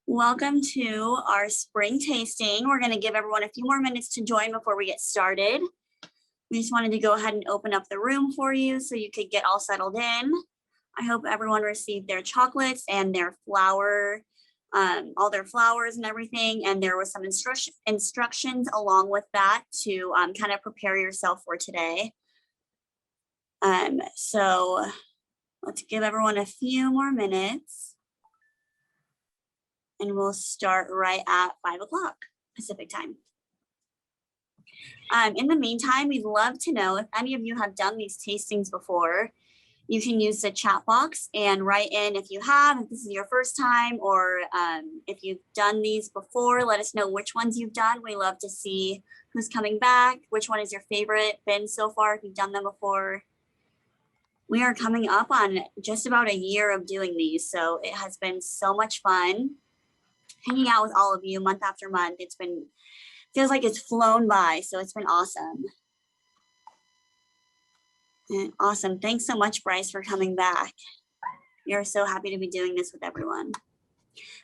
Welcome to our spring tasting. We're going to give everyone a few more minutes to join before we get started. We just wanted to go ahead and open up the room for you so you could get all settled in. I hope everyone received their chocolates and their flour, all their flowers and everything. And there was some instructions along with that to kind of prepare yourself for today. So let's give everyone a few more minutes. And we'll start right at 5 o'clock Pacific time. In the meantime, we'd love to know if any of you have done these tastings before. You can use the chat box and write in if you have, if this is your first time, or if you've done these before, let us know which ones you've done. We love to see who's coming back, which one is your favorite been so far, if you've done them before. We are coming up on just about a year of doing these, so it has been so much fun hanging out with all of you month after month. Feels like it's flown by, so it's been awesome. And awesome. Thanks so much, Bryce, for coming back. We are so happy to be doing this with everyone.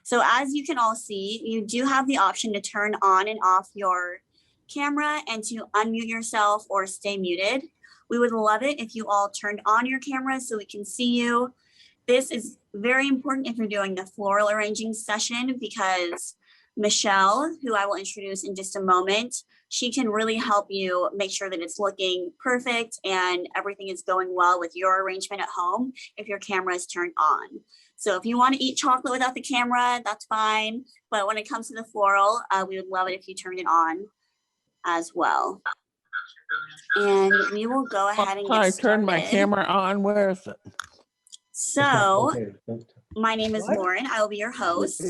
So as you can all see, you do have the option to turn on and off your camera and to unmute yourself or stay muted. We would love it if you all turned on your cameras so we can see you. This is very important if you're doing the floral arranging session, because Michelle, who I will introduce in just a moment, she can really help you make sure that it's looking perfect and everything is going well with your arrangement at home if your camera is turned on. So if you want to eat chocolate without the camera, that's fine. But when it comes to the floral, we would love it if you turned it on as well. And we will go ahead and get started. I turned my camera on. Where is it? So my name is Lauren. I will be your host.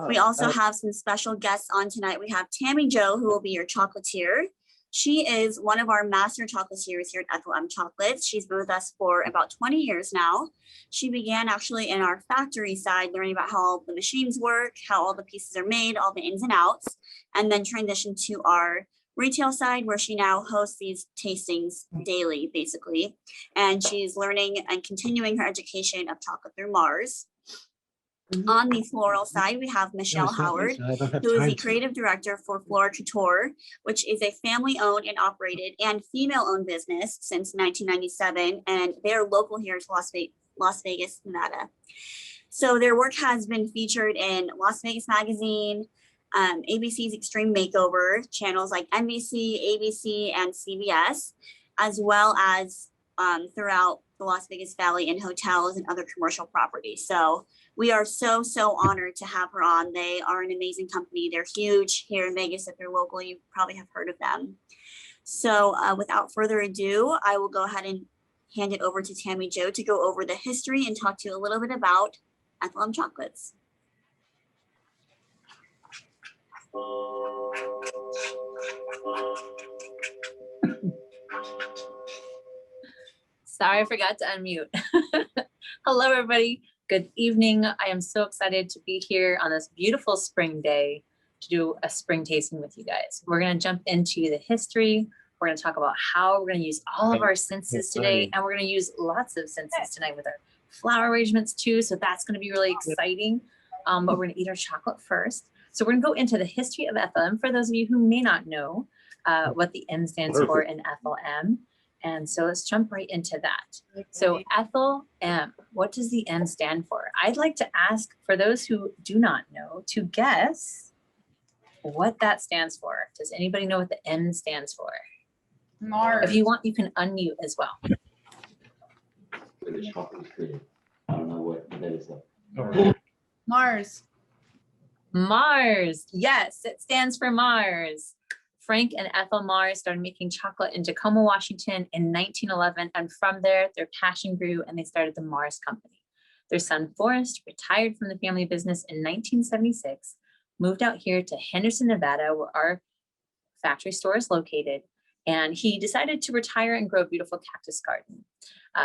We also have some special guests on tonight. We have Tammy Jo, who will be your chocolatier. She is one of our master chocolatiers here at Ethel Chocolates. She's been with us for about 20 years now. She began actually in our factory side, learning about how all the machines work, how all the pieces are made, all the ins and outs, and then transitioned to our retail side, where she now hosts these tastings daily, basically. And she's learning and continuing her education of chocolate through Mars. On the floral side, we have Michelle Howard, who is the creative director for Flora Couture, which is a family-owned and operated and female-owned business since 1997, and they're local here to Las Vegas, Nevada. So their work has been featured in Las Vegas Magazine, ABC's Extreme Makeover, channels like NBC, ABC, and CBS, as well as throughout the Las Vegas Valley in hotels and other commercial properties. So we are so honored to have her on. They are an amazing company. They're huge here in Vegas. If you're local, you probably have heard of them. So without further ado, I will go ahead and hand it over to Tammy Jo to go over the history and talk to you a little bit about Ethel Chocolates. Sorry, I forgot to unmute. Hello, everybody. Good evening. I am so excited to be here on this beautiful spring day to do a spring tasting with you guys. We're going to jump into the history. We're going to talk about how we're going to use all of our senses today, and we're going to use lots of senses tonight with our flower arrangements too. So that's going to be really exciting. But we're going to eat our chocolate first. So we're going to go into the history of Ethel M. For those of you who may not know what the M stands for in Ethel M. And so let's jump right into that. So Ethel M, what does the M stand for? I'd like to ask, for those who do not know, to guess what that stands for. Does anybody know what the M stands for? Mars. If you want, you can unmute as well. I don't know what that is. Mars. Mars. Yes, it stands for Mars. Frank and Ethel Mars started making chocolate in Tacoma, Washington in 1911. And from there, their passion grew and they started the Mars Company. Their son, Forrest, retired from the family business in 1976, moved out here to Henderson, Nevada, where our factory store is located. And he decided to retire and grow a beautiful cactus garden.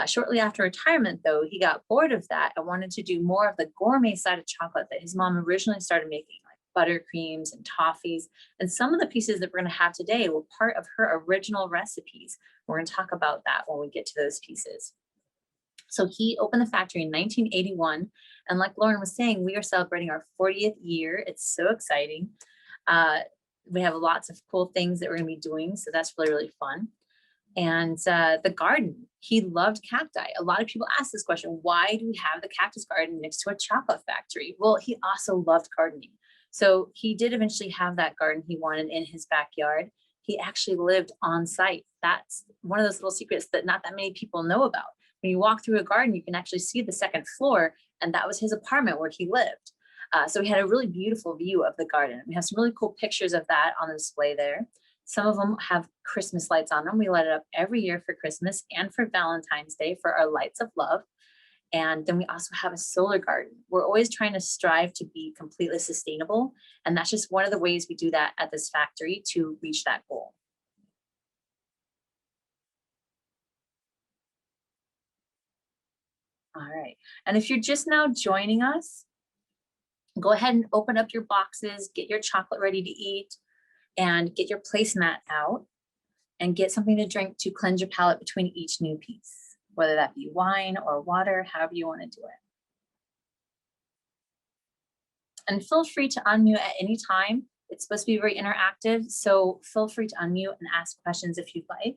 Shortly after retirement, though, he got bored of that and wanted to do more of the gourmet side of chocolate that his mom originally started making, like buttercreams and toffees. And some of the pieces that we're going to have today were part of her original recipes. We're going to talk about that when we get to those pieces. So he opened the factory in 1981, And like Lauren was saying, we are celebrating our 40th year. It's so exciting. We have lots of cool things that we're going to be doing. So that's really, really fun. And the garden, he loved cacti. A lot of people ask this question, why do we have the cactus garden next to a chocolate factory? Well, he also loved gardening. So he did eventually have that garden he wanted in his backyard. He actually lived on site. That's one of those little secrets that not that many people know about. When you walk through a garden, you can actually see the second floor, and that was his apartment where he lived. So we had a really beautiful view of the garden. We have some really cool pictures of that on the display there. Some of them have Christmas lights on them. We light it up every year for Christmas and for Valentine's Day for our lights of love. And then we also have a solar garden. We're always trying to strive to be completely sustainable. And that's just one of the ways we do that at this factory to reach that goal. All right. And if you're just now joining us, go ahead and open up your boxes, get your chocolate ready to eat, and get your placemat out and get something to drink to cleanse your palate between each new piece, whether that be wine or water, however you want to do it. And feel free to unmute at any time. It's supposed to be very interactive, so feel free to unmute and ask questions if you'd like.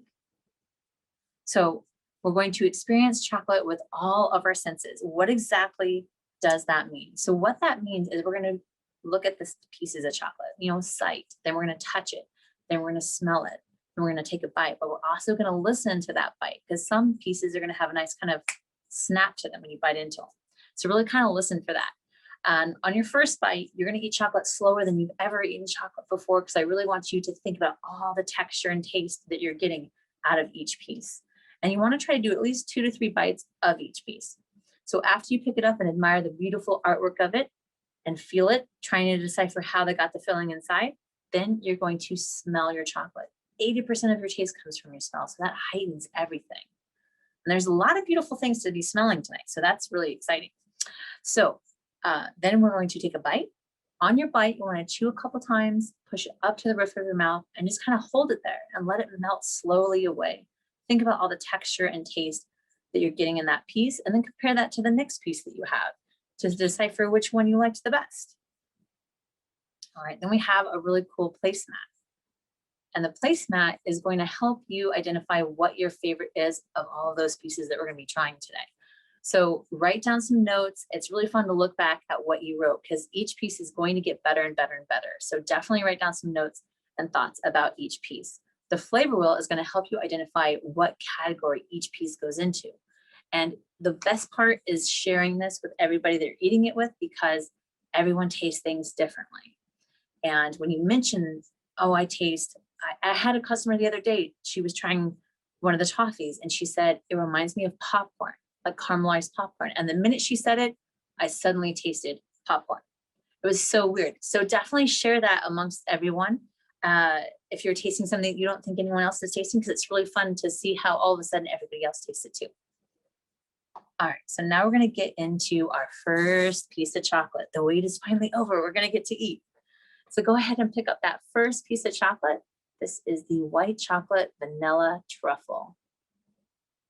So we're going to experience chocolate with all of our senses. What exactly does that mean? So what that means is we're going to look at the pieces of chocolate, sight, then we're going to touch it, then we're going to smell it, and we're going to take a bite, but we're also going to listen to that bite because some pieces are going to have a nice kind of snap to them when you bite into them. So really kind of listen for that. And on your first bite, you're going to eat chocolate slower than you've ever eaten chocolate before because I really want you to think about all the texture and taste that you're getting out of each piece. And you want to try to do at least 2 to 3 bites of each piece. So after you pick it up and admire the beautiful artwork of it and feel it, trying to decipher how they got the filling inside, then you're going to smell your chocolate. 80% of your taste comes from your smell, so that heightens everything. And there's a lot of beautiful things to be smelling tonight, so that's really exciting. So then we're going to take a bite. On your bite, you want to chew a couple times, push it up to the roof of your mouth, and just kind of hold it there and let it melt slowly away. Think about all the texture and taste that you're getting in that piece, and then compare that to the next piece that you have to decipher which one you liked the best. All right, then we have a really cool placemat. And the placemat is going to help you identify what your favorite is of all of those pieces that we're going to be trying today. So write down some notes. It's really fun to look back at what you wrote because each piece is going to get better and better and better. So definitely write down some notes and thoughts about each piece. The flavor wheel is going to help you identify what category each piece goes into. And the best part is sharing this with everybody that you're eating it with because everyone tastes things differently. And when you mention, oh, I had a customer the other day, she was trying one of the toffees and she said, it reminds me of popcorn, like caramelized popcorn. And the minute she said it, I suddenly tasted popcorn. It was so weird. So definitely share that amongst everyone. If you're tasting something that you don't think anyone else is tasting, because it's really fun to see how all of a sudden everybody else tastes it too. All right, so now we're going to get into our first piece of chocolate. The wait is finally over. We're going to get to eat. So go ahead and pick up that first piece of chocolate. This is the white chocolate vanilla truffle.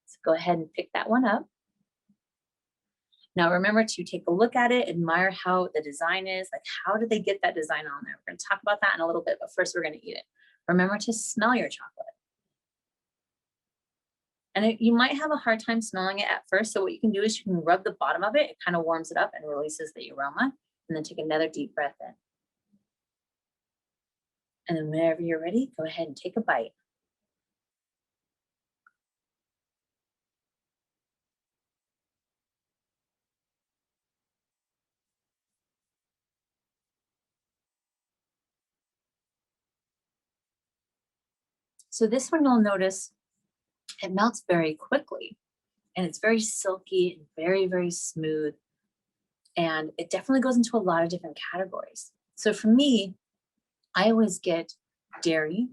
So go ahead and pick that one up. Now remember to take a look at it, admire how the design is, like how did they get that design on there? We're going to talk about that in a little bit, but first we're going to eat it. Remember to smell your chocolate. And you might have a hard time smelling it at first. So what you can do is you can rub the bottom of it. It kind of warms it up and releases the aroma. And then take another deep breath in. And then whenever you're ready, go ahead and take a bite. So this one you'll notice it melts very quickly and it's very silky and very, very smooth. And it definitely goes into a lot of different categories. So for me, I always get dairy,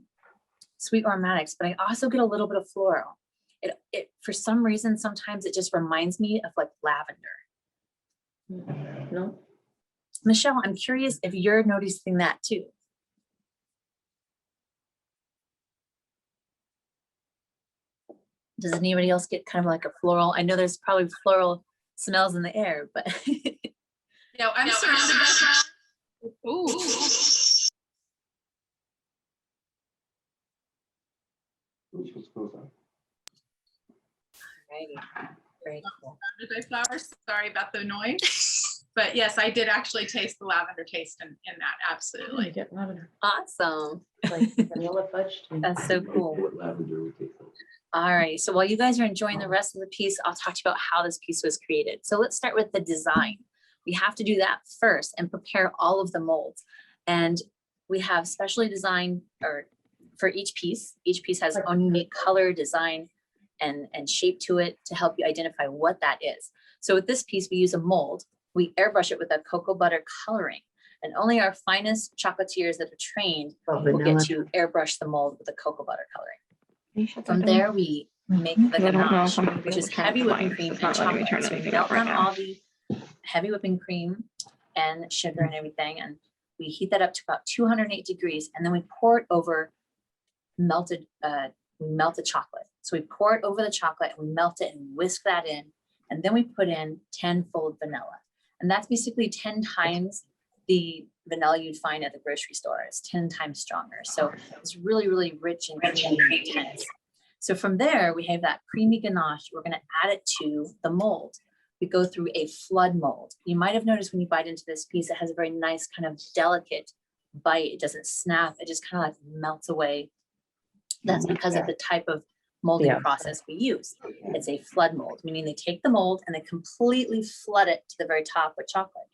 sweet aromatics, but I also get a little bit of floral. It for some reason, sometimes it just reminds me of like lavender. No? Michelle, I'm curious if you're noticing that too. Does anybody else get kind of like a floral? I know there's probably floral smells in the air, but No, I'm surrounded by flowers. Ooh. Alrighty. Very cool. Surrounded by flowers. Sorry about the noise. But yes, I did actually taste the lavender taste in that. Absolutely. Get lavender. Awesome. Like vanilla fudge. That's so cool. What lavender would taste like. All right, so while you guys are enjoying the rest of the piece, I'll talk to you about how this piece was created. So let's start with the design. We have to do that first and prepare all of the molds. And we have specially designed, or for each piece has its own unique color, design, and shape to it to help you identify what that is. So with this piece, we use a mold. We airbrush it with a cocoa butter coloring. And only our finest chocolatiers that are trained will get to airbrush the mold with the cocoa butter coloring. From there, we make the ganache, which is heavy whipping cream and chocolate. So we melt down all the heavy whipping cream and sugar and everything, and we heat that up to about 208 degrees, and then we pour it over melted chocolate. So we pour it over the chocolate, and we melt it and whisk that in, and then we put in 10-fold vanilla, and that's basically 10 times the vanilla you'd find at the grocery store. It's 10 times stronger. So it's really, really rich and creamy and intense. So from there, we have that creamy ganache. We're going to add it to the mold. We go through a flood mold. You might have noticed when you bite into this piece, it has a very nice kind of delicate bite. It doesn't snap. It just kind of like melts away. That's because of the type of molding process we use. It's a flood mold, meaning they take the mold and they completely flood it to the very top with chocolate.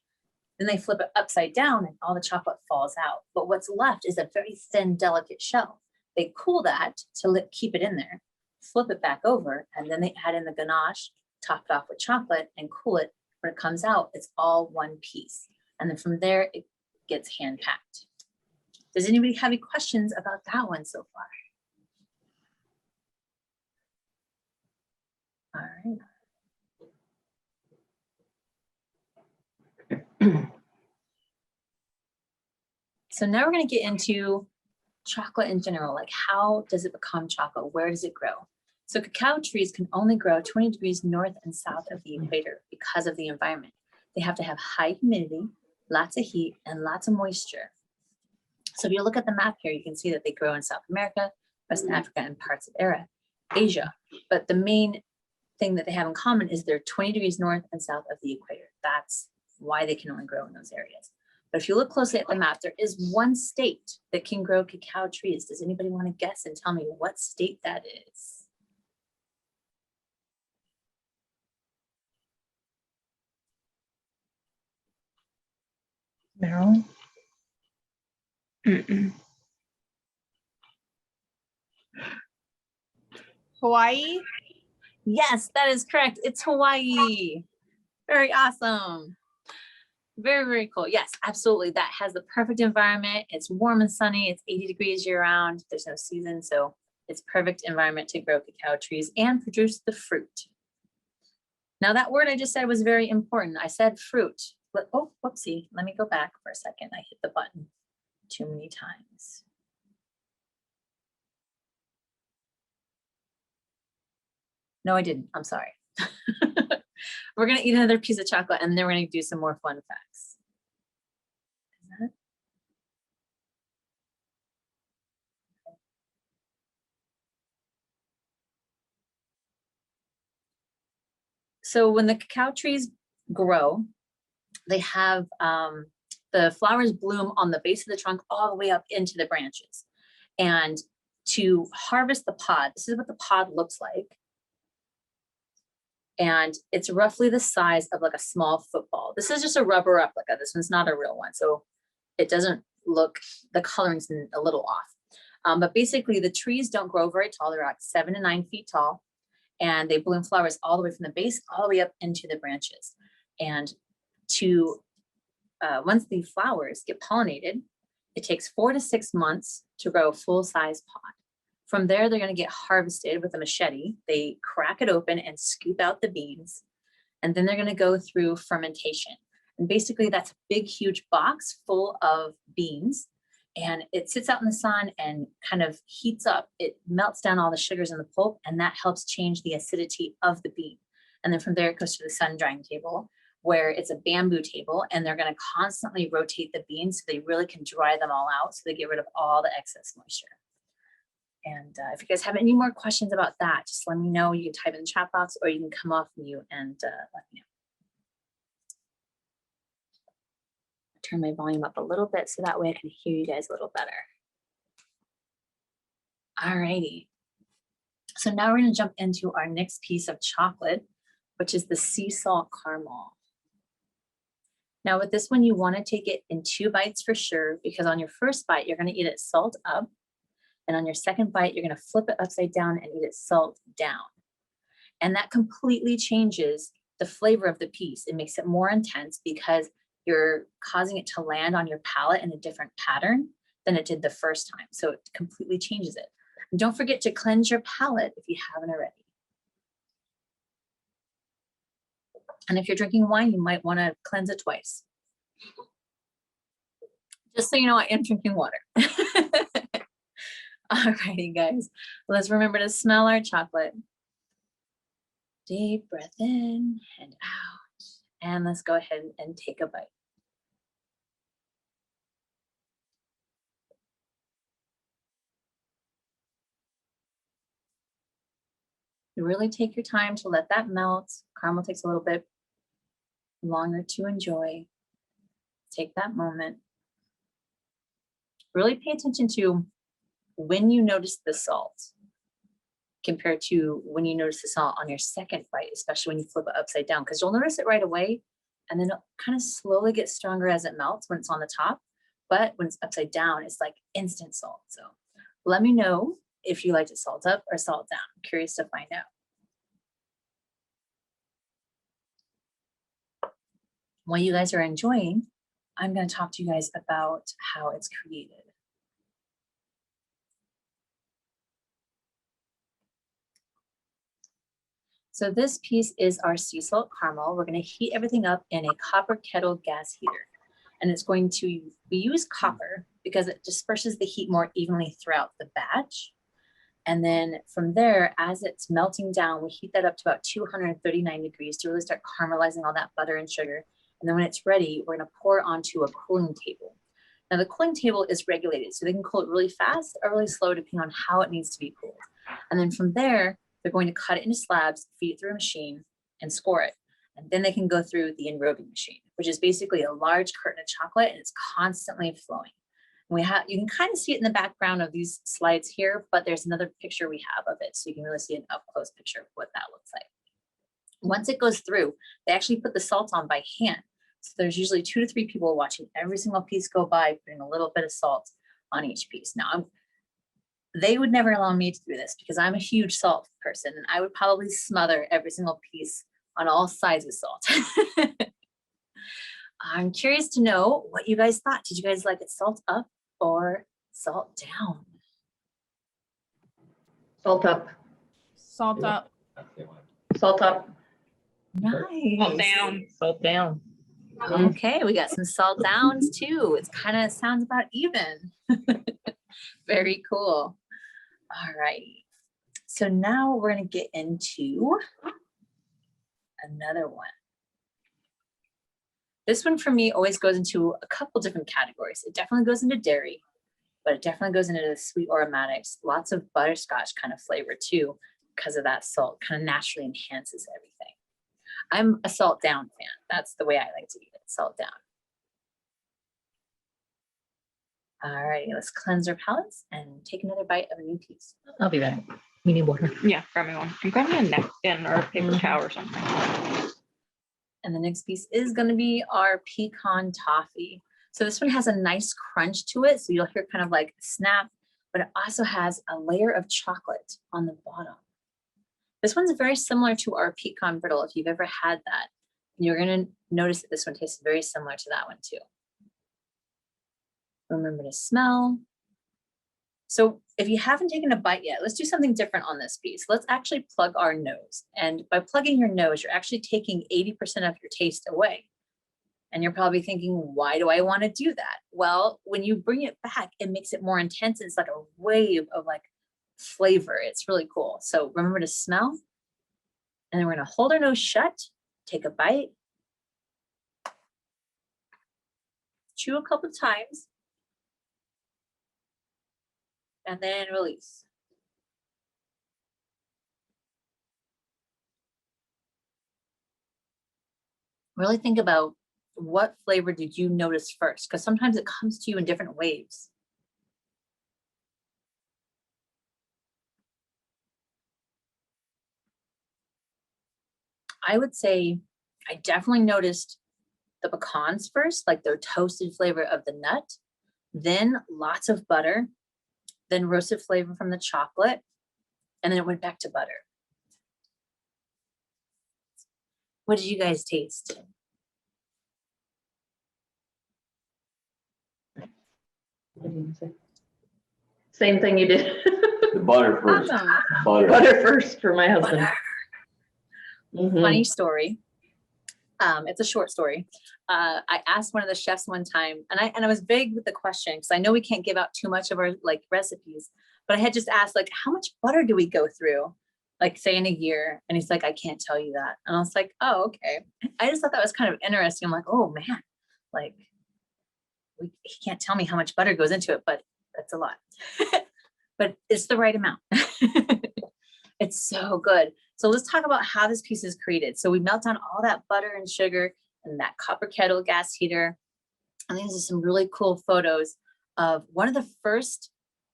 Then they flip it upside down and all the chocolate falls out. But what's left is a very thin, delicate shell. They cool that to keep it in there, flip it back over, and then they add in the ganache, topped off with chocolate, and cool it. When it comes out, it's all one piece. And then from there, it gets hand packed. Does anybody have any questions about that one so far? All right. So now we're going to get into chocolate in general, like how does it become chocolate? Where does it grow? So cacao trees can only grow 20 degrees north and south of the equator because of the environment. They have to have high humidity, lots of heat, and lots of moisture. So if you look at the map here, you can see that they grow in South America, West Africa, and parts of Asia. But the main thing that they have in common is they're 20 degrees north and south of the equator. That's why they can only grow in those areas. But if you look closely at the map, there is one state that can grow cacao trees. Does anybody want to guess and tell me what state that is? Maryland? Hawaii. Yes, that is correct. It's Hawaii. Very awesome. Very, very cool. Yes, absolutely. That has the perfect environment. It's warm and sunny. It's 80 degrees year round. There's no season. So it's perfect environment to grow cacao trees and produce the fruit. Now that word I just said was very important. I said fruit. But, oh, whoopsie. Let me go back for a second. I hit the button too many times. No, I didn't. I'm sorry. We're going to eat another piece of chocolate and then we're going to do some more fun facts. So when the cacao trees grow, they have the flowers bloom on the base of the trunk all the way up into the branches. And to harvest the pod, this is what the pod looks like. And it's roughly the size of like a small football. This is just a rubber replica. This one's not a real one. So it doesn't look, the coloring's a little off. But basically the trees don't grow very tall. They're about 7 to 9 feet tall. And they bloom flowers all the way from the base all the way up into the branches. And once the flowers get pollinated, it takes 4 to 6 months to grow a full-size pod. From there, they're going to get harvested with a machete. They crack it open and scoop out the beans. And then they're going to go through fermentation. And basically that's a big, huge box full of beans. And it sits out in the sun and kind of heats up. It melts down all the sugars in the pulp, and that helps change the acidity of the bean. And then from there, it goes to the sun drying table, where it's a bamboo table and they're going to constantly rotate the beans so they really can dry them all out so they get rid of all the excess moisture. And if you guys have any more questions about that, just let me know. You can type in the chat box or you can come off mute and let me know. Turn my volume up a little bit so that way I can hear you guys a little better. All righty. So now we're going to jump into our next piece of chocolate, which is the sea salt caramel. Now with this one, you want to take it in 2 bites for sure, because on your first bite, you're going to eat it salt up. And on your second bite, you're going to flip it upside down and eat it salt down. And that completely changes the flavor of the piece. It makes it more intense because you're causing it to land on your palate in a different pattern than it did the first time. So it completely changes it. And don't forget to cleanse your palate if you haven't already. And if you're drinking wine, you might want to cleanse it twice. Just so you know, I am drinking water. Alrighty, guys, let's remember to smell our chocolate. Deep breath in and out. And let's go ahead and take a bite. You really take your time to let that melt. Caramel takes a little bit longer to enjoy. Take that moment. Really pay attention to when you notice the salt compared to when you notice the salt on your second bite, especially when you flip it upside down, because you'll notice it right away and then it'll kind of slowly get stronger as it melts when it's on the top. But when it's upside down, it's like instant salt. So let me know if you like it salt up or salt down. I'm curious to find out. While you guys are enjoying, I'm going to talk to you guys about how it's created. So this piece is our sea salt caramel. We're going to heat everything up in a copper kettle gas heater. And it's going to, we use copper because it disperses the heat more evenly throughout the batch. And then from there, as it's melting down, we heat that up to about 239 degrees to really start caramelizing all that butter and sugar. And then when it's ready, we're going to pour it onto a cooling table. Now the cooling table is regulated, so they can cool it really fast or really slow depending on how it needs to be cooled. And then from there, they're going to cut it into slabs, feed it through a machine, and score it. And then they can go through the enrobing machine, which is basically a large curtain of chocolate, and it's constantly flowing. We have, you can kind of see it in the background of these slides here, but there's another picture we have of it, so you can really see an up close picture of what that looks like. Once it goes through, they actually put the salt on by hand. So there's usually 2 to 3 people watching every single piece go by, putting a little bit of salt on each piece. Now, they would never allow me to do this because I'm a huge salt person, and I would probably smother every single piece on all sides of salt. I'm curious to know what you guys thought. Did you guys like it salt up or salt down? Salt up. Salt up. Salt up. Nice. Salt down. Salt down. Okay, we got some salt downs too. It kind of sounds about even. Very cool. All right. So now we're going to get into another one. This one for me always goes into a couple different categories. It definitely goes into dairy, but it definitely goes into the sweet aromatics. Lots of butterscotch kind of flavor too, because of that salt kind of naturally enhances everything. I'm a salt down fan. That's the way I like to eat it, salt down. All right, let's cleanse our palates and take another bite of a new piece. I'll be back. You need water. Yeah, grab me one. And grab me a napkin or a paper towel or something. And the next piece is going to be our pecan toffee. So this one has a nice crunch to it. So you'll hear kind of like a snap, but it also has a layer of chocolate on the bottom. This one's very similar to our pecan brittle. If you've ever had that, you're going to notice that this one tastes very similar to that one too. Remember to smell. So if you haven't taken a bite yet, let's do something different on this piece. Let's actually plug our nose. And by plugging your nose, you're actually taking 80% of your taste away. And you're probably thinking, why do I want to do that? Well, when you bring it back, it makes it more intense. It's like a wave of like flavor. It's really cool. So remember to smell. And then we're going to hold our nose shut, take a bite, chew a couple of times, and then release. Really think about what flavor did you notice first? Because sometimes it comes to you in different waves. I would say I definitely noticed the pecans first, like the toasted flavor of the nut, then lots of butter, then roasted flavor from the chocolate, and then it went back to butter. What did you guys taste? Same thing you did. The butter first. Awesome. Butter. Butter first for my husband. Butter. Mhm. Funny story. It's a short story. I asked one of the chefs one time, and I was vague with the question because I know we can't give out too much of our like recipes, but I had just asked like, how much butter do we go through? Like say in a year. And he's like, I can't tell you that. And I was like, oh, okay. I just thought that was kind of interesting. I'm like, oh man, like he can't tell me how much butter goes into it, but that's a lot. But it's the right amount. It's so good. So let's talk about how this piece is created. So we melt down all that butter and sugar and that copper kettle gas heater. And these are some really cool photos of one of the first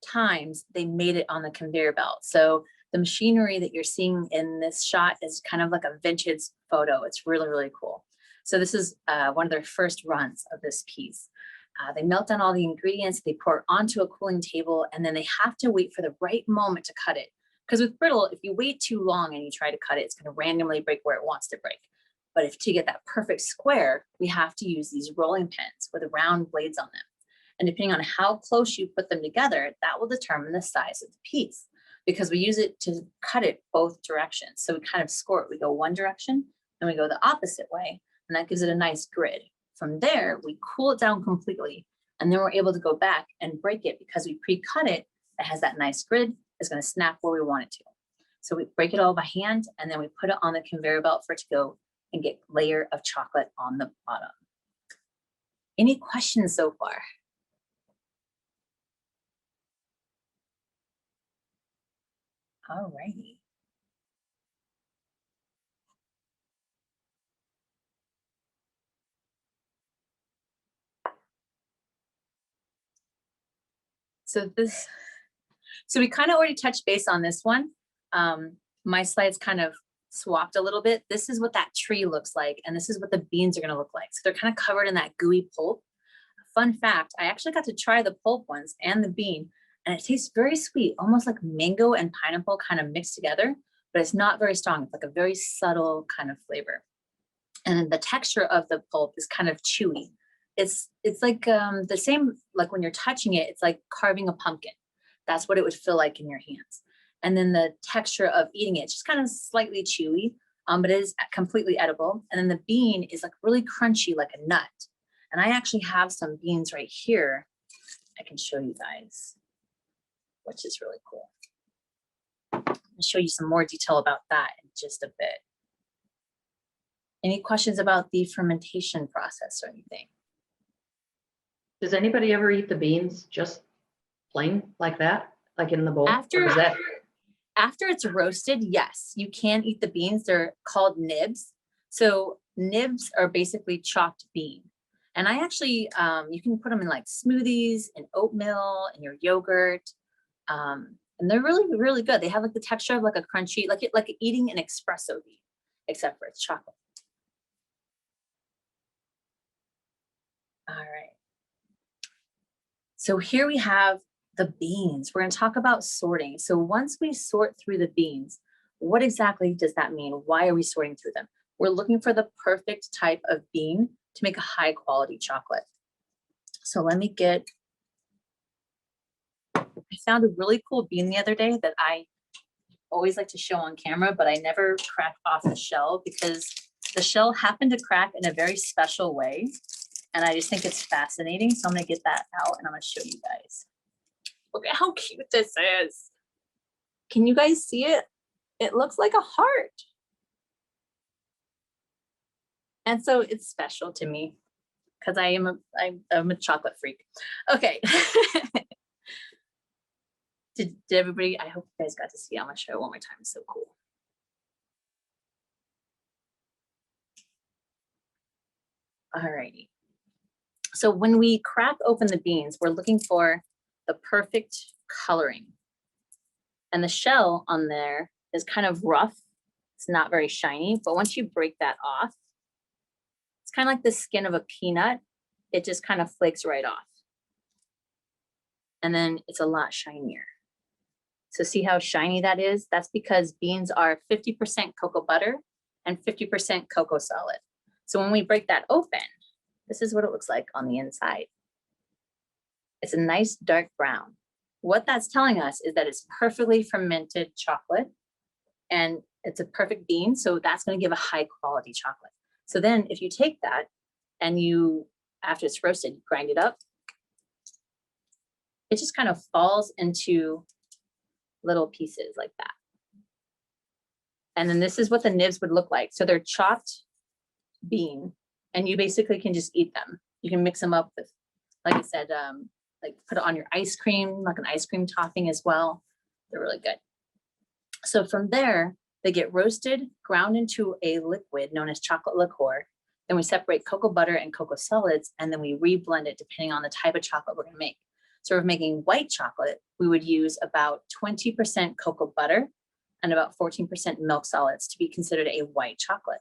times they made it on the conveyor belt. So the machinery that you're seeing in this shot is kind of like a vintage photo. It's really, really cool. So this is one of their first runs of this piece. They melt down all the ingredients, they pour it onto a cooling table, and then they have to wait for the right moment to cut it. Because with brittle, if you wait too long and you try to cut it, it's going to randomly break where it wants to break. But if to get that perfect square, we have to use these rolling pins with round blades on them. And depending on how close you put them together, that will determine the size of the piece, because we use it to cut it both directions. So we kind of score it. We go one direction and we go the opposite way, and that gives it a nice grid. From there, we cool it down completely, and then we're able to go back and break it because we pre-cut it. It has that nice grid. It's going to snap where we want it to. So we break it all by hand, and then we put it on the conveyor belt for it to go and get a layer of chocolate on the bottom. Any questions so far? All righty. So we kind of already touched base on this one. My slides kind of swapped a little bit. This is what that tree looks like, and this is what the beans are going to look like. So they're kind of covered in that gooey pulp. Fun fact, I actually got to try the pulp ones and the bean, and it tastes very sweet, almost like mango and pineapple kind of mixed together, but it's not very strong. It's like a very subtle kind of flavor. And then the texture of the pulp is kind of chewy. It's like the same, like when you're touching it, it's like carving a pumpkin. That's what it would feel like in your hands. And then the texture of eating it, just kind of slightly chewy, but it is completely edible. And then the bean is like really crunchy, like a nut. And I actually have some beans right here. I can show you guys, which is really cool. I'll show you some more detail about that in just a bit. Any questions about the fermentation process or anything? Does anybody ever eat the beans just plain like that, like in the bowl? After- Or is that After it's roasted, yes, you can eat the beans. They're called nibs. So nibs are basically chopped bean. And I actually, you can put them in like smoothies and oatmeal and your yogurt. And they're really, really good. They have like the texture of like a crunchy, like eating an espresso bean, except for it's chocolate. All right. So here we have the beans. We're going to talk about sorting. So once we sort through the beans, what exactly does that mean? Why are we sorting through them? We're looking for the perfect type of bean to make a high quality chocolate. So let me get, I found a really cool bean the other day that I always like to show on camera, but I never crack off the shell because the shell happened to crack in a very special way. And I just think it's fascinating. So I'm gonna get that out and I'm gonna show you guys. Look at how cute this is. Can you guys see it? It looks like a heart. And so it's special to me. because I'm a chocolate freak. Okay. Did everybody, I hope you guys got to see. I'm gonna show it one more time. It's so cool. Alrighty. So when we crack open the beans, we're looking for the perfect coloring. And the shell on there is kind of rough. It's not very shiny, but once you break that off, it's kind of like the skin of a peanut. It just kind of flakes right off. And then it's a lot shinier. So see how shiny that is? That's because beans are 50% cocoa butter and 50% cocoa solid. So when we break that open, this is what it looks like on the inside. It's a nice dark brown. What that's telling us is that it's perfectly fermented chocolate and it's a perfect bean. So that's going to give a high quality chocolate. So then if you take that and you, after it's roasted, grind it up, it just kind of falls into little pieces like that. And then this is what the nibs would look like. So they're chopped bean and you basically can just eat them. You can mix them up with, like I said, like put it on your ice cream, like an ice cream topping as well. They're really good. So from there, they get roasted, ground into a liquid known as chocolate liqueur. Then we separate cocoa butter and cocoa solids, and then we reblend it depending on the type of chocolate we're gonna make. So if we're making white chocolate, we would use about 20% cocoa butter and about 14% milk solids to be considered a white chocolate.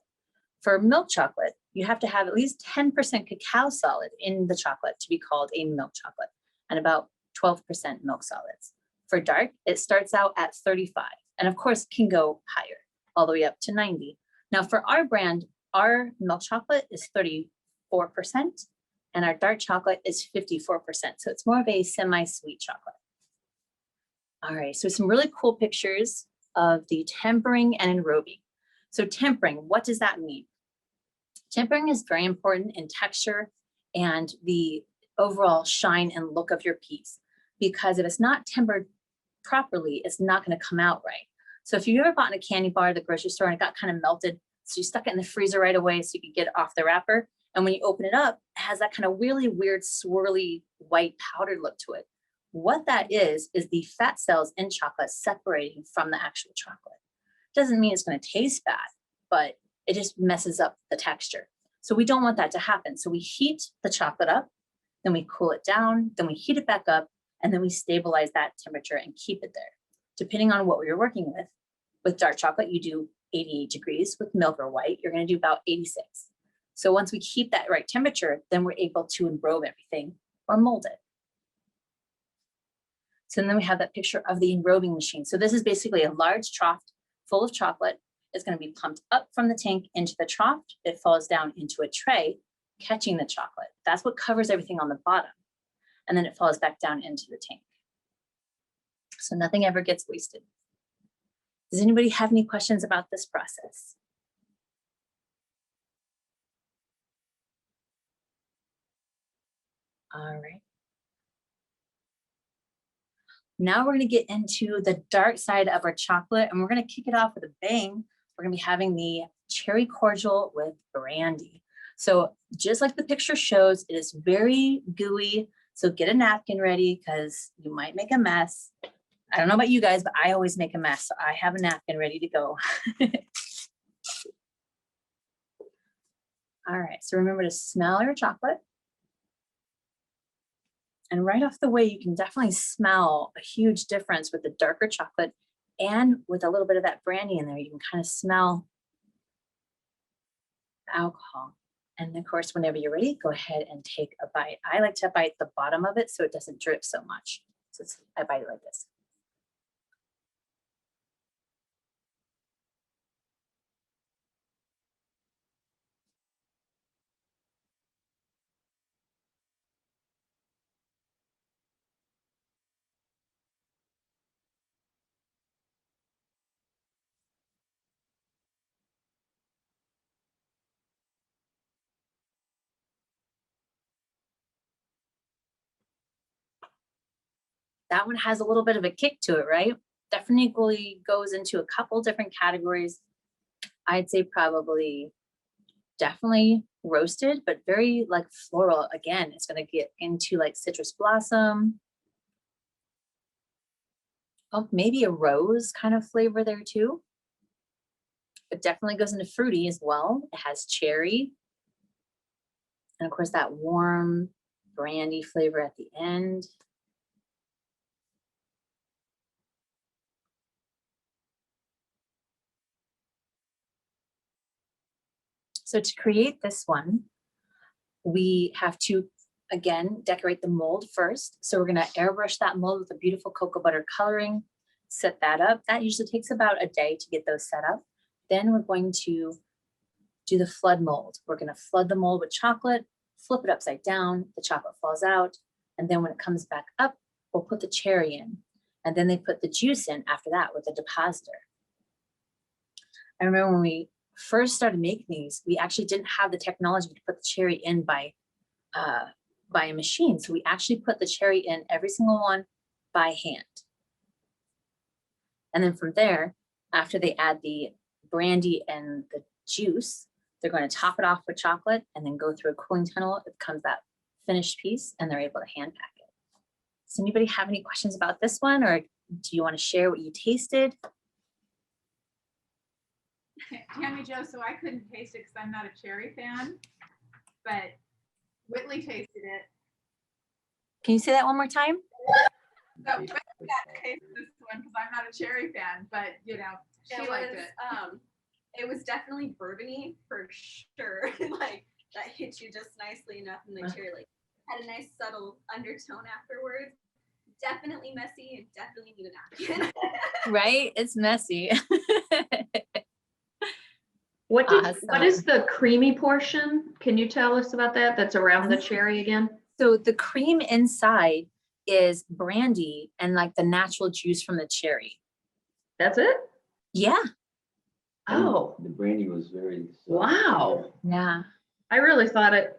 For milk chocolate, you have to have at least 10% cacao solid in the chocolate to be called a milk chocolate, and about 12% milk solids. For dark, it starts out at 35, and of course can go higher, all the way up to 90. Now for our brand, our milk chocolate is 34%, and our dark chocolate is 54%. So it's more of a semi-sweet chocolate. All right, so some really cool pictures of the tempering and enrobing. So tempering, what does that mean? Tempering is very important in texture and the overall shine and look of your piece, because if it's not tempered properly, it's not going to come out right. So if you ever bought a candy bar at the grocery store and it got kind of melted, so you stuck it in the freezer right away so you could get it off the wrapper, and when you open it up, it has that kind of really weird swirly white powdered look to it. What that is the fat cells in chocolate separating from the actual chocolate. Doesn't mean it's going to taste bad, but it just messes up the texture. So we don't want that to happen. So we heat the chocolate up, then we cool it down, then we heat it back up, and then we stabilize that temperature and keep it there. Depending on what you're working with dark chocolate, you do 88 degrees. With milk or white, you're going to do about 86. So once we keep that right temperature, then we're able to enrobe everything or mold it. So then we have that picture of the enrobing machine. So this is basically a large trough full of chocolate. It's going to be pumped up from the tank into the trough. It falls down into a tray, catching the chocolate. That's what covers everything on the bottom. And then it falls back down into the tank. So nothing ever gets wasted. Does anybody have any questions about this process? All right. Now we're going to get into the dark side of our chocolate, and we're going to kick it off with a bang. We're going to be having the cherry cordial with brandy. So just like the picture shows, it is very gooey. So get a napkin ready because you might make a mess. I don't know about you guys, but I always make a mess. So I have a napkin ready to go. All right, so remember to smell your chocolate. And right off the way, you can definitely smell a huge difference with the darker chocolate and with a little bit of that brandy in there. You can kind of smell the alcohol. And of course, whenever you're ready, go ahead and take a bite. I like to bite the bottom of it so it doesn't drip so much. So I bite it like this. That one has a little bit of a kick to it, right? Definitely goes into a couple different categories. I'd say probably definitely roasted, but very like floral. Again, it's going to get into like citrus blossom. Oh, maybe a rose kind of flavor there too. It definitely goes into fruity as well. It has cherry. And of course that warm brandy flavor at the end. So to create this one, we have to, again, decorate the mold first. So we're gonna airbrush that mold with a beautiful cocoa butter coloring, set that up. That usually takes about a day to get those set up. Then we're going to do the flood mold. We're gonna flood the mold with chocolate, flip it upside down, the chocolate falls out. And then when it comes back up, we'll put the cherry in. And then they put the juice in after that with a depositor. I remember when we first started making these, we actually didn't have the technology to put the cherry in by a machine. So we actually put the cherry in every single one by hand. And then from there, after they add the brandy and the juice, they're going to top it off with chocolate and then go through a cooling tunnel. It becomes that finished piece and they're able to hand pack it. Does anybody have any questions about this one, or do you want to share what you tasted? Tammy Jo, so I couldn't taste it because I'm not a cherry fan, but Whitley tasted it. Can you say that one more time? So Whitley got to taste this one because I'm not a cherry fan, but you know, she liked it. It was definitely bourbony for sure. Like that hit you just nicely enough, and the cherry like had a nice subtle undertone afterwards. Definitely messy and definitely need a napkin. Right? It's messy. What Awesome. is the creamy portion? Can you tell us about that? That's around the cherry again? So the cream inside is brandy and like the natural juice from the cherry. That's it? Yeah. Oh, The brandy was very. wow. Yeah. I really thought it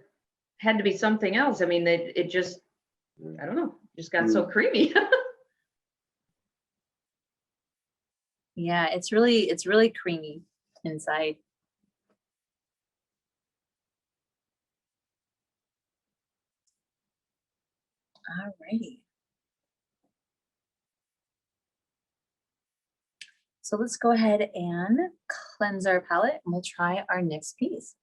had to be something else. I mean, it just, I don't know, just got so creamy. Yeah. It's really creamy inside. Alrighty. So let's go ahead and cleanse our palette and we'll try our next piece.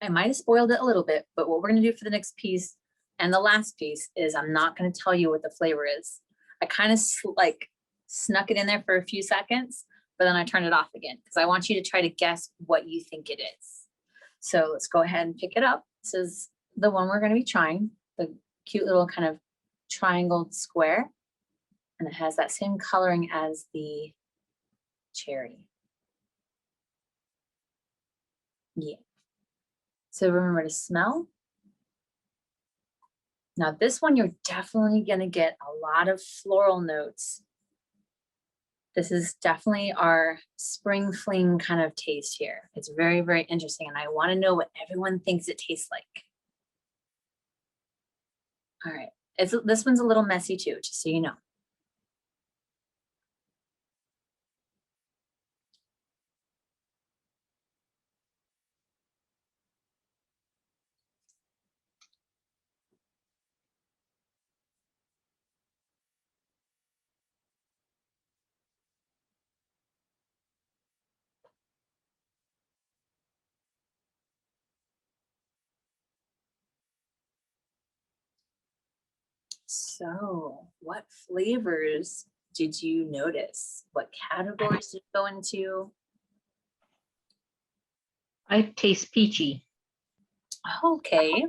I might have spoiled it a little bit, but what we're going to do for the next piece and the last piece is I'm not going to tell you what the flavor is. I kind of like snuck it in there for a few seconds, but then I turned it off again because I want you to try to guess what you think it is. So let's go ahead and pick it up. This is the one we're going to be trying, the cute little kind of triangled square. And it has that same coloring as the cherry. Yeah. So remember to smell. Now this one, you're definitely gonna get a lot of floral notes. This is definitely our spring fling kind of taste here. It's very, very interesting. And I wanna know what everyone thinks it tastes like. All right, this one's a little messy too, just so you know. So what flavors did you notice? What categories did it go into? I taste peachy. Okay.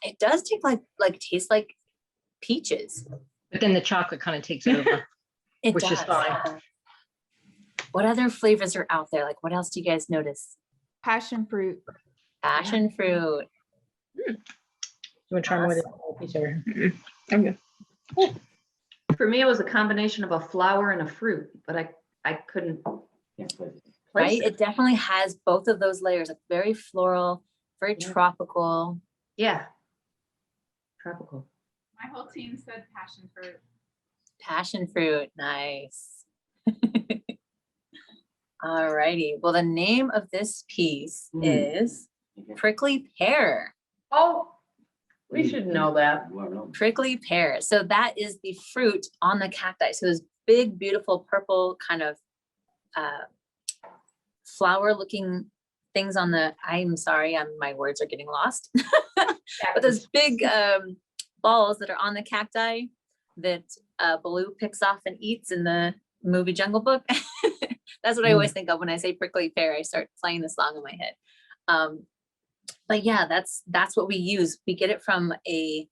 It does taste like peaches. But then the chocolate kind of takes over, It which is does. fine. What other flavors are out there? Like what else do you guys notice? Passion fruit. Passion fruit. You want to try more of this whole piece over here? I'm good. For me, it was a combination of a flower and a fruit, but I couldn't Can't place it. Right? place it. It definitely has both of those layers, like very floral, very Yeah. tropical. Yeah. Tropical. My whole team said passion fruit. Passion fruit, nice. All righty. Well, the name of this piece is prickly pear. Oh, we should know that. Prickly pear. So that is the fruit on the cacti. So those big, beautiful purple kind of flower looking things on the, I'm sorry, my words are getting lost. But those big balls that are on the cacti that Baloo picks off and eats in the movie Jungle Book. That's what I always think of when I say prickly pear. I start playing the song in my head. But yeah, that's what we use. We get it from a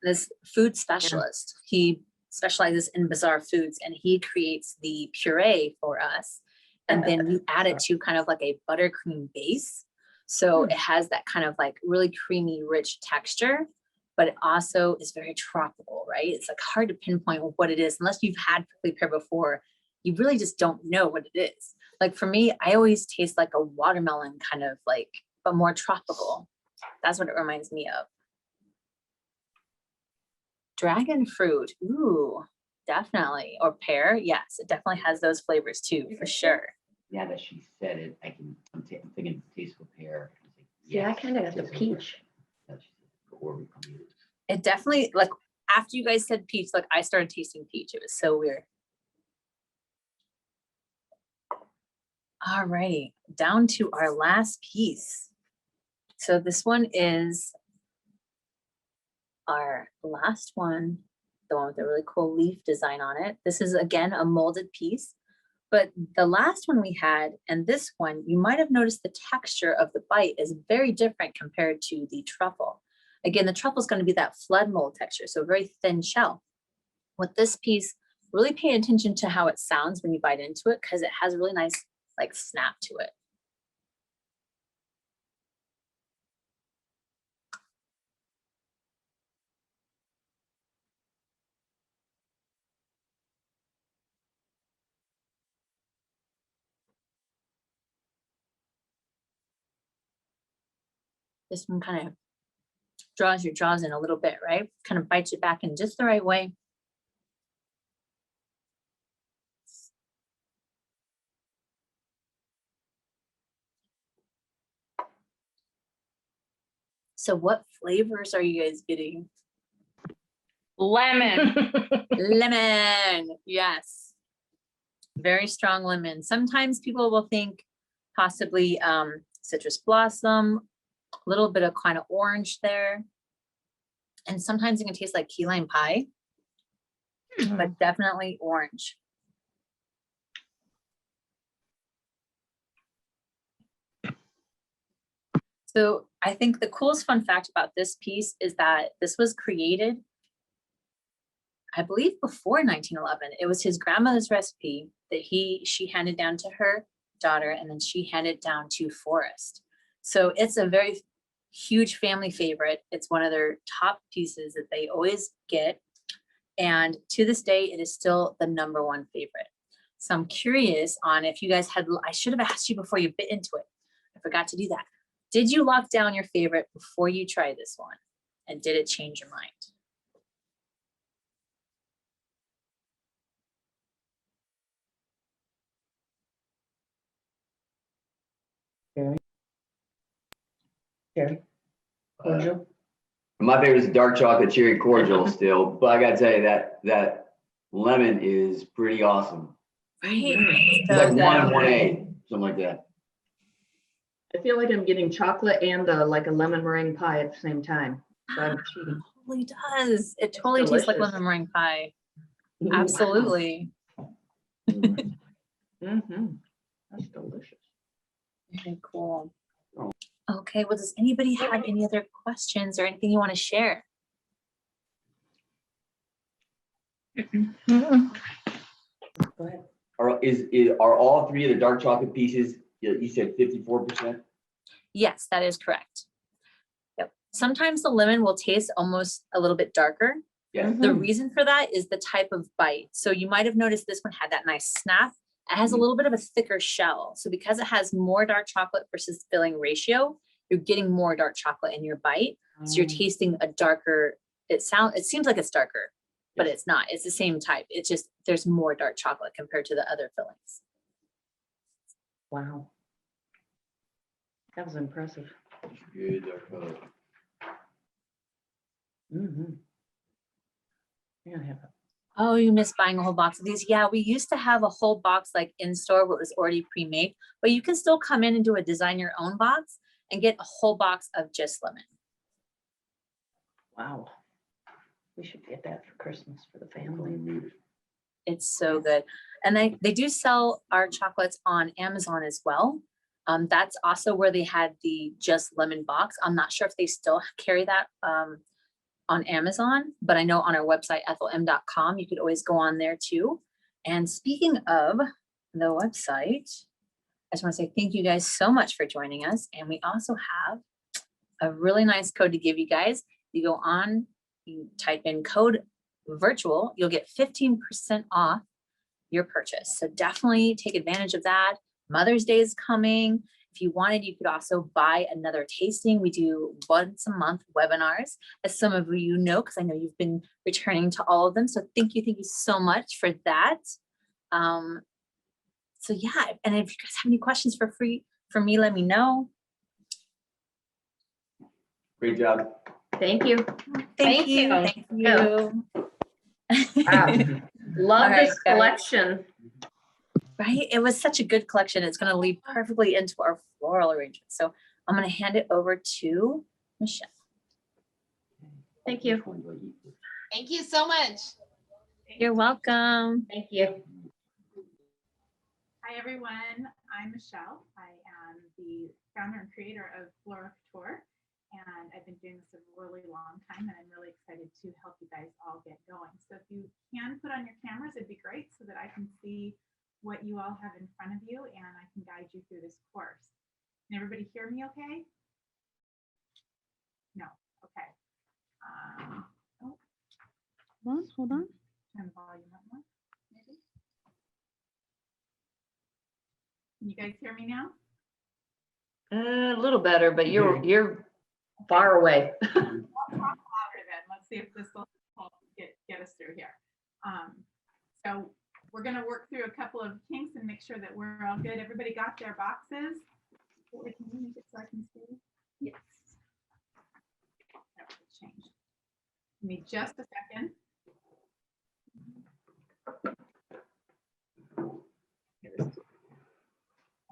this food specialist. He specializes in bizarre foods, and he creates the puree for us. And then we add it to kind of like a buttercream base. So it has that kind of like really creamy, rich texture, but it also is very tropical, right? It's like hard to pinpoint what it is unless you've had prickly pear before. You really just don't know what it is. Like for me, I always taste like a watermelon kind of like, but more tropical. That's what it reminds me of. Dragon fruit, ooh, definitely. Or pear, yes, it definitely has those flavors too, for sure. Now that she said it, I'm thinking tasteful pear. Yeah, I kind of got the peach. It definitely, like after you guys said peach, like I started tasting peach. It was so weird. All righty, down to our last piece. So this one is our last one, the one with the really cool leaf design on it. This is again a molded piece, but the last one we had and this one, you might have noticed the texture of the bite is very different compared to the truffle. Again, the truffle is going to be that flood mold texture, so very thin shell. With this piece, really pay attention to how it sounds when you bite into it because it has a really nice like snap to it. This one kind of draws your jaws in a little bit, right? Kind of bites you back in just the right way. So what flavors are you guys getting? Lemon. Lemon, yes. Very strong lemon. Sometimes people will think possibly citrus blossom, a little bit of kind of orange there. And sometimes it can taste like key lime pie, but definitely orange. So I think the coolest fun fact about this piece is that this was created, I believe, before 1911. It was his grandmother's recipe that she handed down to her daughter, and then she handed down to Forrest. So it's a very huge family favorite. It's one of their top pieces that they always get. And to this day, it is still the #1 favorite. So I'm curious on if you guys had, I should have asked you before you bit into it. I forgot to do that. Did you lock down your favorite before you tried this one? And did it change your mind? Cordial. My favorite is dark chocolate cherry cordial still, but I gotta tell you that lemon is pretty awesome. Right. It's like 1-1A, something like that. I feel like I'm getting chocolate and like a lemon meringue pie at the same time. So I'm cheating. It totally does. It totally tastes like delicious. lemon meringue pie. Absolutely. Mm-hmm. That's delicious. Very cool. Okay, well, does anybody have any other questions or anything you want to share? Go ahead. Are all three of the dark chocolate pieces, you said 54%? Yes, that is correct. Yep. Sometimes the lemon will taste almost a little bit darker. Yeah. The reason for that is the type of bite. So you might have noticed this one had that nice snap. It has a little bit of a thicker shell. So because it has more dark chocolate versus filling ratio, you're getting more dark chocolate in your bite. So you're tasting a darker, it seems like it's darker. but it's not. It's the same type. It's just there's more dark chocolate compared to the other fillings. Wow. That was impressive. Good dark color. Mm-hmm. Yeah, I have it. Oh, you missed buying a whole box of these. Yeah, we used to have a whole box like in store where it was already pre-made, but you can still come in and do a design your own box and get a whole box of just lemon. Wow. We should get that for Christmas for the family. It's so good. And they do sell our chocolates on Amazon as well. That's also where they had the just lemon box. I'm not sure if they still carry that on Amazon, but I know on our website, ethelm.com, you could always go on there too. And speaking of the website, I just want to say thank you guys so much for joining us. And we also have a really nice code to give you guys. You go on, you type in code virtual, you'll get 15% off your purchase. So definitely take advantage of that. Mother's Day is coming. If you wanted, you could also buy another tasting. We do once a month webinars, as some of you know, because I know you've been returning to all of them. So thank you so much for that. So yeah, and if you guys have any questions for me, let me know. Great job. Thank you. Thank you. you. Thank you. Wow. Love All right, this guys. collection. Right? It was such a good collection. It's going to lead perfectly into our floral arrangement. So I'm going to hand it over to Michelle. Thank you. Thank you so much. You're welcome. Thank you. Hi, everyone. I'm Michelle. I am the founder and creator of Flora Couture, and I've been doing this a really long time, and I'm really excited to help you guys all get going. So if you can put on your cameras, it'd be great so that I can see what you all have in front of you, and I can guide you through this course. Can everybody hear me okay? No, okay. Hold on. Turn the volume up more, maybe. Can you guys hear me now? A little better, but you're far away. I'll talk louder then. Let's see if this will help get us through here. So we're going to work through a couple of kinks and make sure that we're all good. Everybody got their boxes? Can you make it so I can see? Yes. That will change. Give me just a second. Hold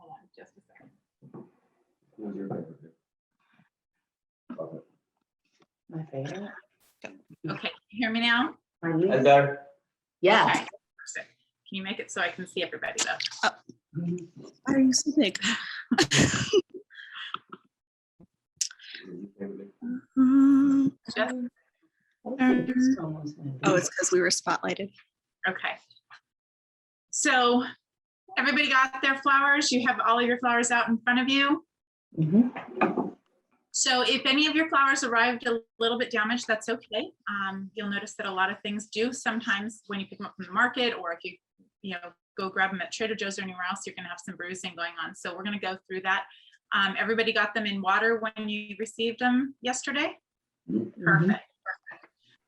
on just a second. My favorite. Okay, can you hear me now? That's better. Yeah. Okay, perfect. Can you make it so I can see everybody though? Why are you so big? Just, Oh, it's because we were spotlighted. okay. So everybody got their flowers? You have all of your flowers out in front of you? So if any of your flowers arrived a little bit damaged, that's okay. You'll notice that a lot of things do sometimes when you pick them up from the market, or if you go grab them at Trader Joe's or anywhere else, you're going to have some bruising going on. So we're going to go through that. Everybody got them in water when you received them yesterday? Perfect.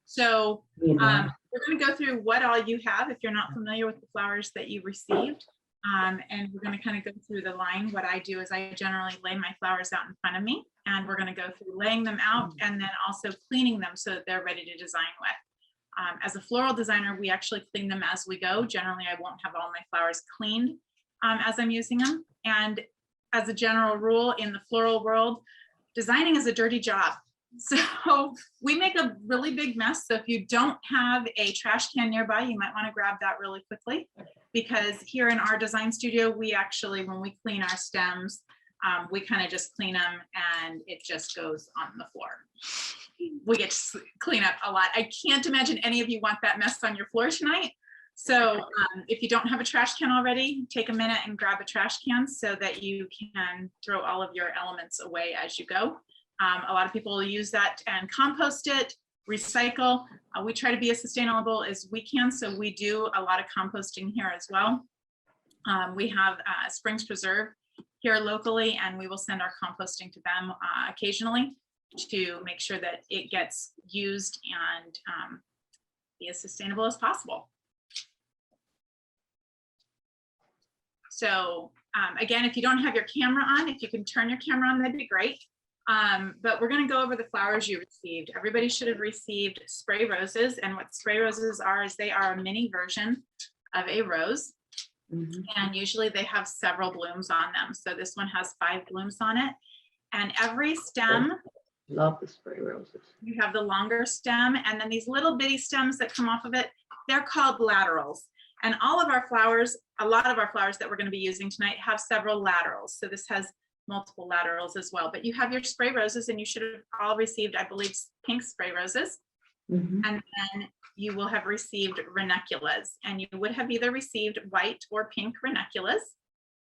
So we're going to go through what all you have if you're not familiar with the flowers that you received. And we're going to kind of go through the line. What I do is I generally lay my flowers out in front of me, and we're going to go through laying them out and then also cleaning them so that they're ready to design with. As a floral designer, we actually clean them as we go. Generally, I won't have all my flowers cleaned as I'm using them. And as a general rule in the floral world, designing is a dirty job. So we make a really big mess. So if you don't have a trash can nearby, you might want to grab that really quickly, because here in our design studio, we actually, when we clean our stems, we kind of just clean them and it just goes on the floor. We get to clean up a lot. I can't imagine any of you want that mess on your floor tonight. So if you don't have a trash can already, take a minute and grab a trash can so that you can throw all of your elements away as you go. A lot of people use that and compost it, recycle. We try to be as sustainable as we can, so we do a lot of composting here as well. We have Springs Preserve here locally, and we will send our composting to them occasionally to make sure that it gets used and be as sustainable as possible. So again, if you don't have your camera on, if you can turn your camera on, that'd be great. But we're going to go over the flowers you received. Everybody should have received spray roses, and what spray roses are is they are a mini version of a rose. And usually they have several blooms on them. So this one has 5 blooms on it. And every stem, Love the spray roses. you have the longer stem, and then these little bitty stems that come off of it, they're called laterals. And all of our flowers, a lot of our flowers that we're going to be using tonight have several laterals. So this has multiple laterals as well. But you have your spray roses, and you should have all received, I believe, pink spray roses. And then you will have received ranunculus, and you would have either received white or pink ranunculus.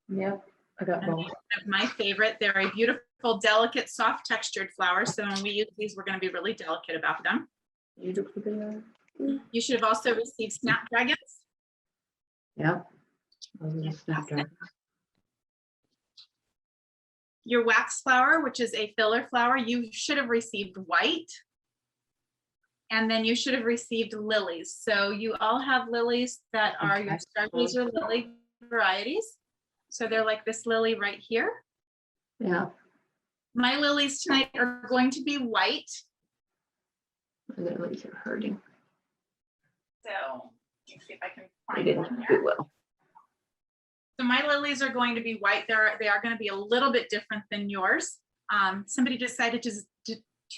Yep, I got And both. these are my favorite. They're a beautiful, delicate, soft textured flower. So when we use these, we're going to be really delicate about them. You should have also received snapdragons. Yep. Those are the snapdragons. Your wax flower, which is a filler flower, you should have received white. And then you should have received lilies. So you all have lilies that are your stargazer lily varieties. So they're like this lily right here. Yeah. My lilies tonight are going to be white. My lilies are hurting. So let me see if I can They find didn't one here. do well. So my lilies are going to be white. They are going to be a little bit different than yours. Somebody decided to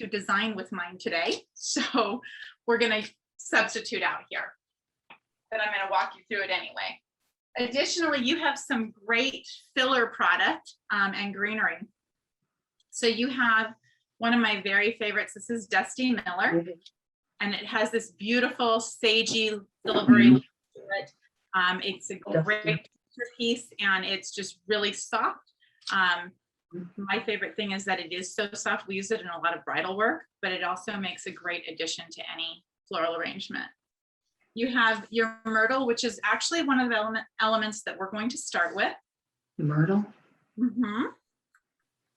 design with mine today. So we're going to substitute out here. But I'm going to walk you through it anyway. Additionally, you have some great filler product and greenery. So you have one of my very favorites. This is Dusty Miller. And it has this beautiful sagey silvery look to it. It's a great piece, and it's just really soft. My favorite thing is that it is so soft. We use it in a lot of bridal work, but it also makes a great addition to any floral arrangement. You have your myrtle, which is actually one of the elements that we're going to start with. Myrtle?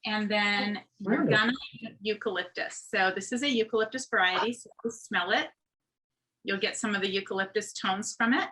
And then you're gonna eucalyptus. So this is a eucalyptus variety. So you'll smell it. You'll get some of the eucalyptus tones from it.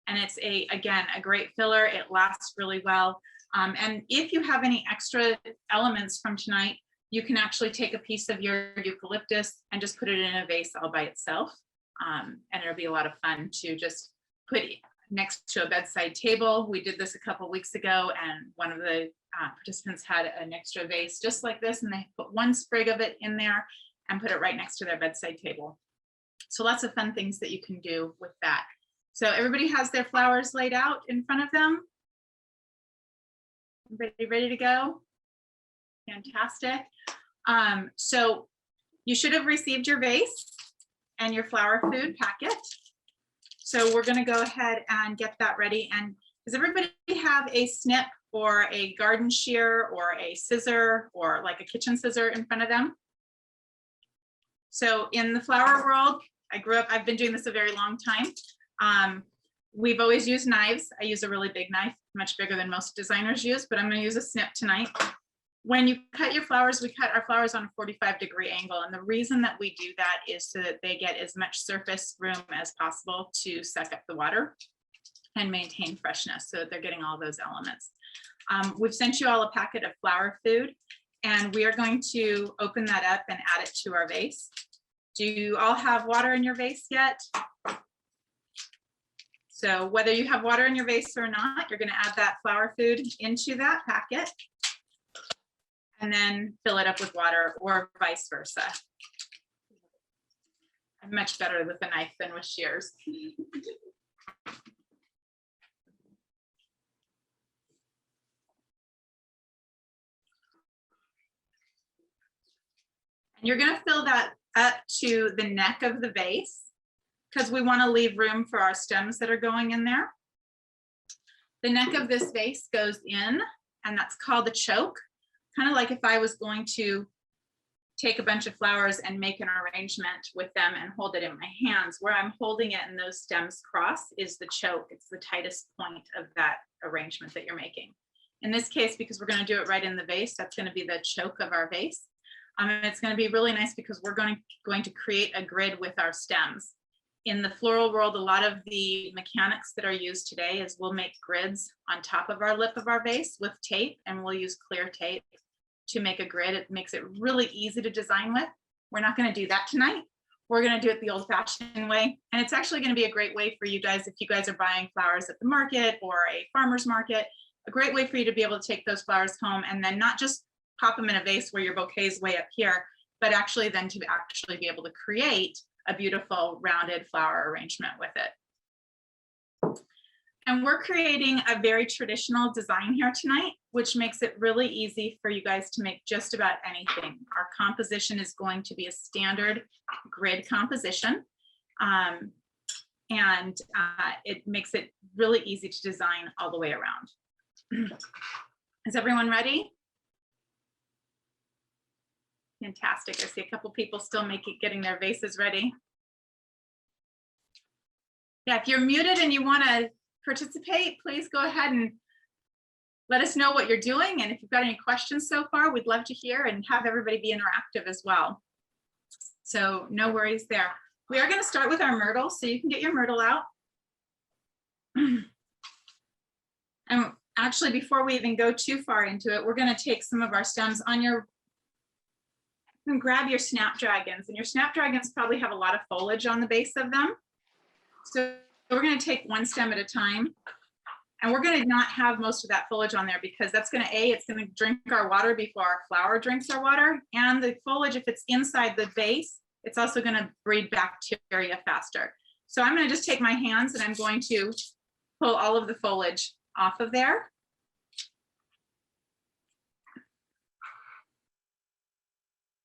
And it's again, a great filler. It lasts really well. And if you have any extra elements from tonight, you can actually take a piece of your eucalyptus and just put it in a vase all by itself. And it'll be a lot of fun to just put next to a bedside table. We did this a couple of weeks ago, and one of the participants had an extra vase just like this, and they put one sprig of it in there and put it right next to their bedside table. So lots of fun things that you can do with that. So everybody has their flowers laid out in front of them. Everybody ready to go? Fantastic. So you should have received your vase and your flower food packet. So we're going to go ahead and get that ready. And does everybody have a snip or a garden shear or a scissor or like a kitchen scissor in front of them? So in the flower world, I've been doing this a very long time. We've always used knives. I use a really big knife, much bigger than most designers use, but I'm going to use a snip tonight. When you cut your flowers, we cut our flowers on a 45-degree angle. And the reason that we do that is so that they get as much surface room as possible to suck up the water and maintain freshness, so that they're getting all those elements. We've sent you all a packet of flower food, and we are going to open that up and add it to our vase. Do you all have water in your vase yet? So whether you have water in your vase or not, you're going to add that flower food into that packet and then fill it up with water, or vice versa. I'm much better with a knife than with shears. And you're going to fill that up to the neck of the vase, because we want to leave room for our stems that are going in there. The neck of this vase goes in, and that's called the choke. Kind of like if I was going to take a bunch of flowers and make an arrangement with them and hold it in my hands, where I'm holding it and those stems cross is the choke. It's the tightest point of that arrangement that you're making. In this case, because we're going to do it right in the vase, that's going to be the choke of our vase. And it's going to be really nice because we're going to create a grid with our stems. In the floral world, a lot of the mechanics that are used today is we'll make grids on top of our lip of our vase with tape, and we'll use clear tape to make a grid. It makes it really easy to design with. We're not going to do that tonight. We're going to do it the old-fashioned way, and it's actually going to be a great way for you guys if you guys are buying flowers at the market or a farmer's market. A great way for you to be able to take those flowers home and then not just pop them in a vase where your bouquet is way up here, but actually then to actually be able to create a beautiful rounded flower arrangement with it. And we're creating a very traditional design here tonight, which makes it really easy for you guys to make just about anything. Our composition is going to be a standard grid composition. It makes it really easy to design all the way around. Is everyone ready? Fantastic. I see a couple people still getting their vases ready. Yeah, if you're muted and you want to participate, please go ahead and let us know what you're doing. And if you've got any questions so far, we'd love to hear and have everybody be interactive as well. So no worries there. We are going to start with our myrtle, so you can get your myrtle out. And actually, before we even go too far into it, we're going to take some of our stems on your, and grab your snapdragons. And your snapdragons probably have a lot of foliage on the base of them. So we're going to take one stem at a time. And we're going to not have most of that foliage on there because that's going to, it's going to drink our water before our flower drinks our water. And the foliage, if it's inside the vase, it's also going to breed bacteria faster. So I'm going to just take my hands and I'm going to pull all of the foliage off of there.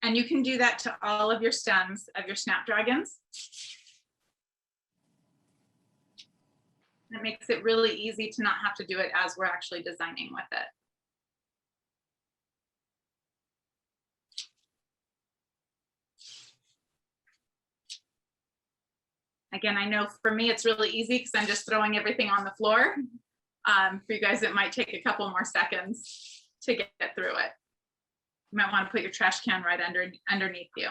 And you can do that to all of your stems of your snapdragons. It makes it really easy to not have to do it as we're actually designing with it. Again, I know for me, it's really easy because I'm just throwing everything on the floor. For you guys, it might take a couple more seconds to get through it. You might want to put your trash can right underneath you.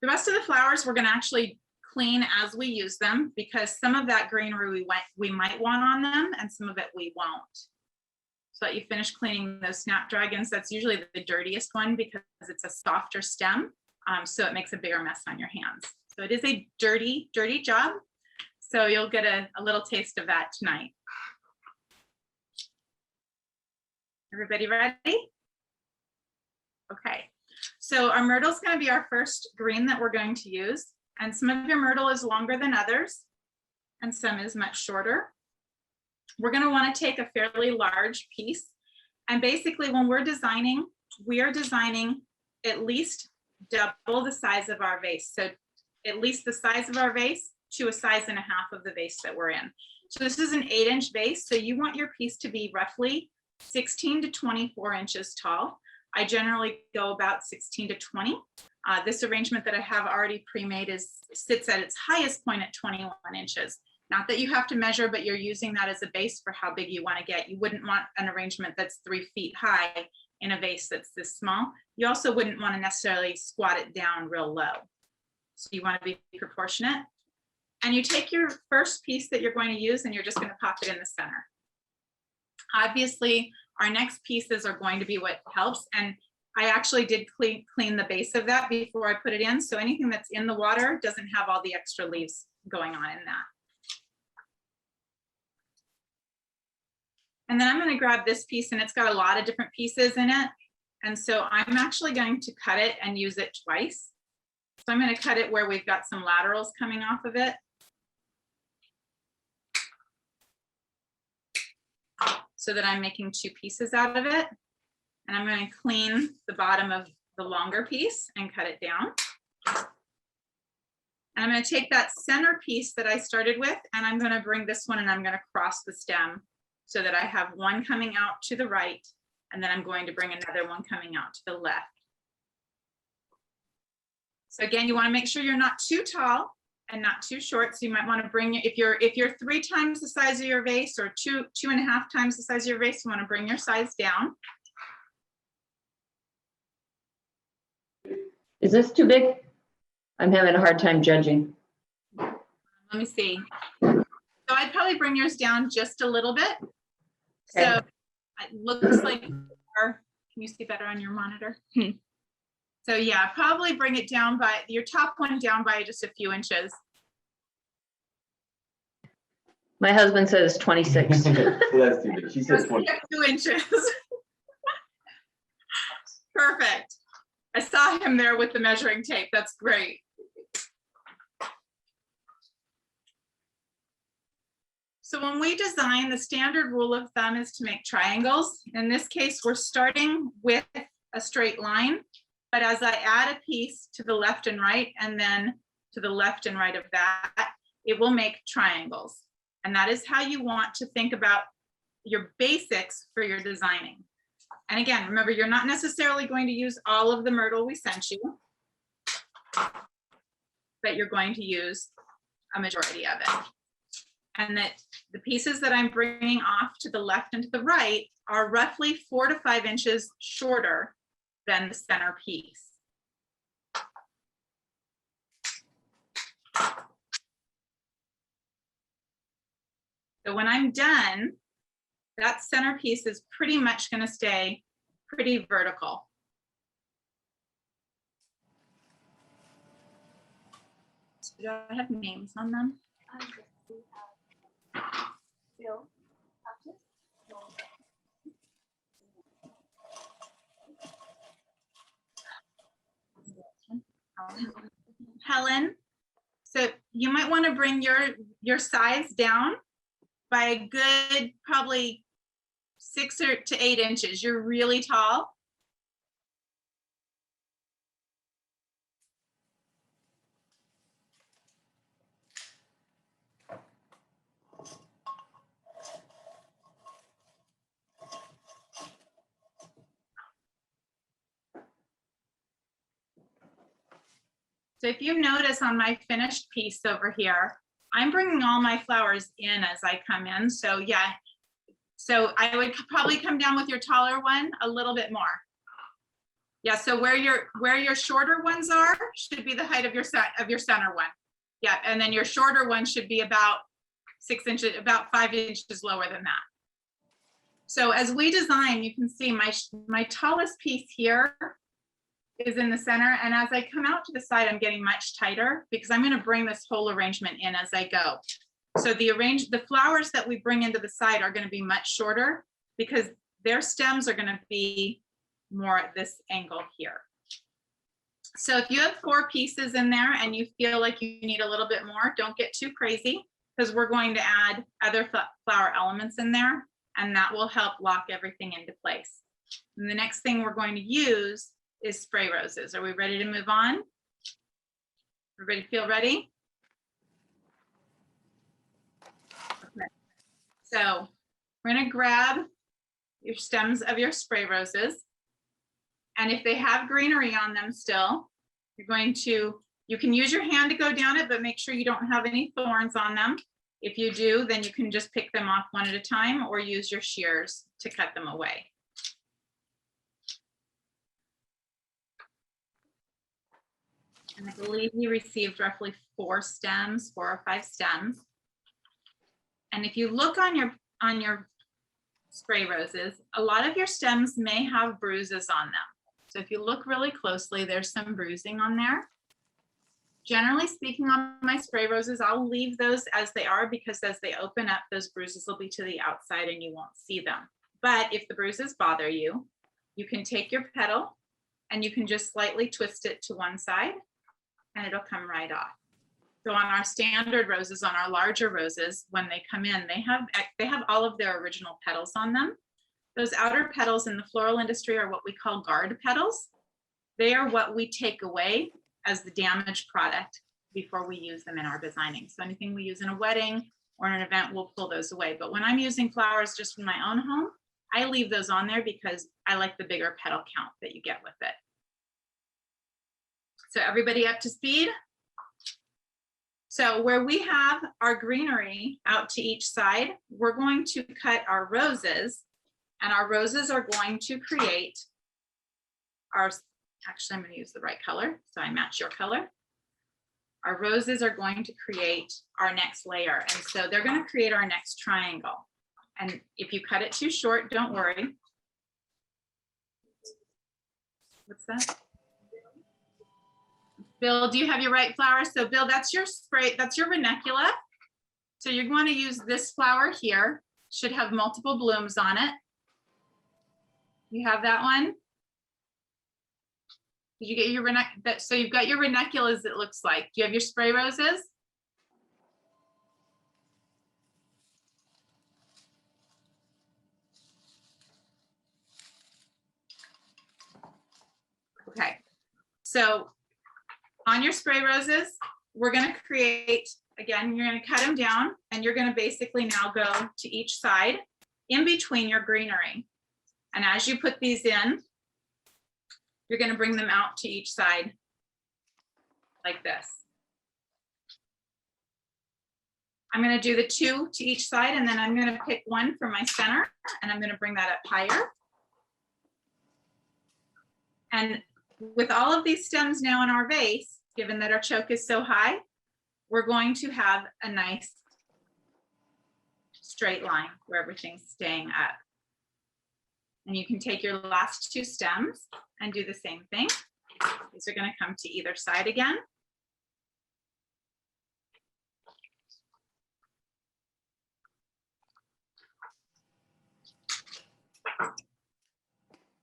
The rest of the flowers, we're going to actually clean as we use them because some of that greenery we might want on them and some of it we won't. So that you finish cleaning those snapdragons, that's usually the dirtiest one because it's a softer stem. So it makes a bigger mess on your hands. So it is a dirty, dirty job. So you'll get a little taste of that tonight. Everybody ready? Okay, so our myrtle is going to be our first green that we're going to use. And some of your myrtle is longer than others, and some is much shorter. We're going to want to take a fairly large piece. And basically when we're designing, we are designing at least double the size of our vase. So at least the size of our vase to a size and a half of the vase that we're in. So this is an 8-inch vase. So you want your piece to be roughly 16 to 24 inches tall. I generally go about 16 to 20. This arrangement that I have already pre-made sits at its highest point at 21 inches. Not that you have to measure, but you're using that as a base for how big you want to get. You wouldn't want an arrangement that's 3 feet high in a vase that's this small. You also wouldn't want to necessarily squat it down real low. So you want to be proportionate. And you take your first piece that you're going to use and you're just going to pop it in the center. Obviously, our next pieces are going to be what helps. And I actually did clean the base of that before I put it in. So anything that's in the water doesn't have all the extra leaves going on in that. And then I'm going to grab this piece and it's got a lot of different pieces in it. And so I'm actually going to cut it and use it twice. So I'm going to cut it where we've got some laterals coming off of it. So that I'm making 2 pieces out of it. And I'm going to clean the bottom of the longer piece and cut it down. And I'm going to take that center piece that I started with, and I'm going to bring this one and I'm going to cross the stem so that I have one coming out to the right, and then I'm going to bring another one coming out to the left. So again, you want to make sure you're not too tall and not too short. So you might want to bring, if you're 3 times the size of your vase or 2.5 times the size of your vase, you want to bring your size down. Is this too big? I'm having a hard time judging. Let me see. So I'd probably bring yours down just a little bit. So Okay. it looks like, can you see better on your monitor? So yeah, probably bring it down by, your top one down by just a few inches. My husband says 26. So that's too big. She says Just 20. a few inches. Perfect. I saw him there with the measuring tape. That's great. So when we design, the standard rule of thumb is to make triangles. In this case, we're starting with a straight line, but as I add a piece to the left and right, and then to the left and right of that, it will make triangles. And that is how you want to think about your basics for your designing. And again, remember, you're not necessarily going to use all of the myrtle we sent you, but you're going to use a majority of it. And that the pieces that I'm bringing off to the left and to the right are roughly 4 to 5 inches shorter than the center piece. So when I'm done, that center piece is pretty much going to stay pretty vertical. So do I have names on them? Helen, so you might want to bring your size down by a good probably 6 to 8 inches. You're really tall. So if you notice on my finished piece over here, I'm bringing all my flowers in as I come in. So yeah, so I would probably come down with your taller one a little bit more. Yeah, so where your shorter ones are should be the height of your center one. Yeah, and then your shorter one should be about 6 inches, about 5 inches lower than that. So as we design, you can see my tallest piece here is in the center, and as I come out to the side, I'm getting much tighter because I'm going to bring this whole arrangement in as I go. So the flowers that we bring into the side are going to be much shorter because their stems are going to be more at this angle here. So if you have 4 pieces in there and you feel like you need a little bit more, don't get too crazy because we're going to add other flower elements in there, and that will help lock everything into place. And the next thing we're going to use is spray roses. Are we ready to move on? Everybody feel ready? Okay. So we're going to grab your stems of your spray roses. And if they have greenery on them still, you can use your hand to go down it, but make sure you don't have any thorns on them. If you do, then you can just pick them off one at a time or use your shears to cut them away. And I believe you received roughly 4 or 5 stems. And if you look on your spray roses, a lot of your stems may have bruises on them. So if you look really closely, there's some bruising on there. Generally speaking, on my spray roses, I'll leave those as they are because as they open up, those bruises will be to the outside and you won't see them. But if the bruises bother you, you can take your petal and you can just slightly twist it to one side and it'll come right off. So on our standard roses, on our larger roses, when they come in, they have all of their original petals on them. Those outer petals in the floral industry are what we call guard petals. They are what we take away as the damaged product before we use them in our designing. So anything we use in a wedding or an event, we'll pull those away. But when I'm using flowers just in my own home, I leave those on there because I like the bigger petal count that you get with it. So everybody up to speed? So where we have our greenery out to each side, we're going to cut our roses, and our roses are going to create our, actually I'm going to use the right color, so I match your color. Our roses are going to create our next layer. And so they're going to create our next triangle. And if you cut it too short, don't worry. What's that? Bill, do you have your right flower? So Bill, that's your spray, that's your ranunculus. So you're going to use this flower here. Should have multiple blooms on it. You have that one? Did you get your ranunculus? So you've got your ranunculus, it looks like. Do you have your spray roses? Okay, so on your spray roses, we're going to create, again, you're going to cut them down and you're going to basically now go to each side in between your greenery. And as you put these in, you're going to bring them out to each side like this. I'm going to do the 2 to each side, and then I'm going to pick one for my center, and I'm going to bring that up higher. And with all of these stems now in our vase, given that our choke is so high, we're going to have a nice straight line where everything's staying up. And you can take your last 2 stems and do the same thing. These are going to come to either side again.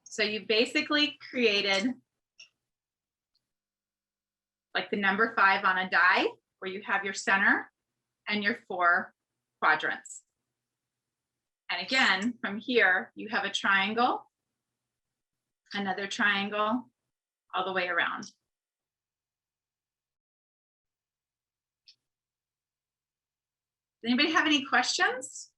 So you basically created like the number 5 on a die, where you have your center and your 4 quadrants. And again, from here, you have a triangle, another triangle, all the way around. Does anybody have any questions?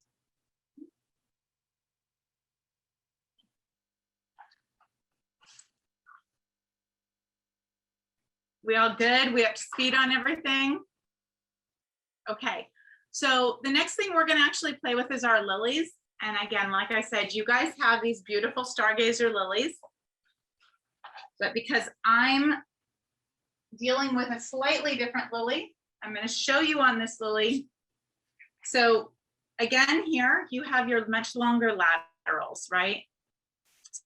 We all good? We up to speed on everything? Okay, so the next thing we're gonna actually play with is our lilies. And again, like I said, you guys have these beautiful stargazer lilies. But because I'm dealing with a slightly different lily, I'm gonna show you on this lily. So again, here you have your much longer laterals, right?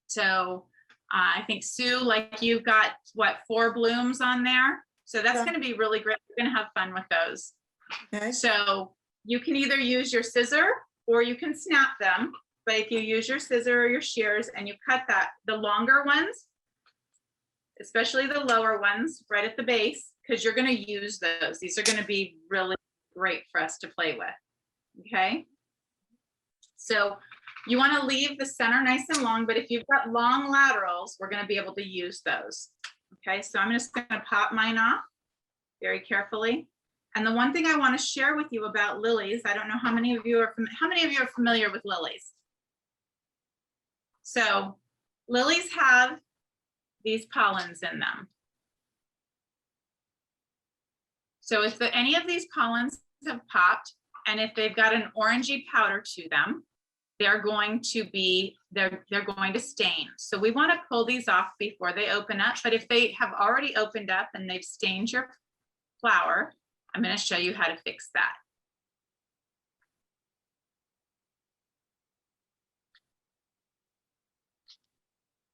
So I think Sue, like you've got what, 4 blooms on there. So that's going to be really great. We're going to have fun with those. Okay. So you can either use your scissor or you can snap them. But if you use your scissor or your shears and you cut that, the longer ones, especially the lower ones right at the base, because you're going to use those. These are going to be really great for us to play with. Okay. So you want to leave the center nice and long, but if you've got long laterals, we're going to be able to use those. Okay, so I'm just going to pop mine off very carefully. And the one thing I want to share with you about lilies, I don't know how many of you are familiar with lilies. So lilies have these pollens in them. So if any of these pollens have popped, and if they've got an orangey powder to them, they're going to stain. So we want to pull these off before they open up. But if they have already opened up and they've stained your flower, I'm going to show you how to fix that.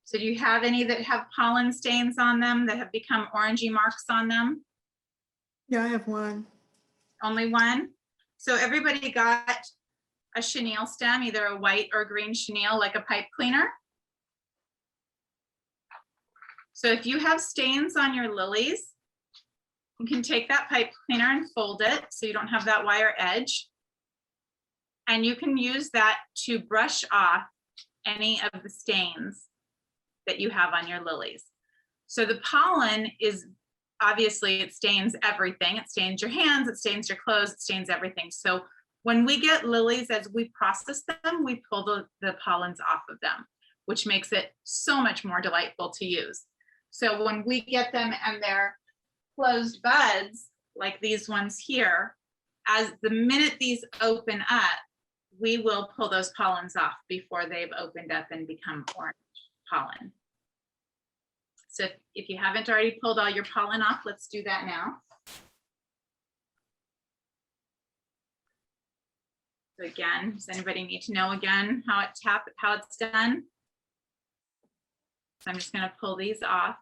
So do you have any that have pollen stains on them that have become orangey marks on them? Yeah, I have one. Only one? So everybody got a chenille stem, either a white or green chenille, like a pipe cleaner. So if you have stains on your lilies, you can take that pipe cleaner and fold it so you don't have that wire edge. And you can use that to brush off any of the stains that you have on your lilies. So the pollen is, obviously it stains everything. It stains your hands, it stains your clothes, it stains everything. So when we get lilies, as we process them, we pull the pollens off of them, which makes it so much more delightful to use. So when we get them and they're closed buds, like these ones here, as the minute these open up, we will pull those pollens off before they've opened up and become orange pollen. So if you haven't already pulled all your pollen off, let's do that now. So again, does anybody need to know again how it's done? So I'm just gonna pull these off.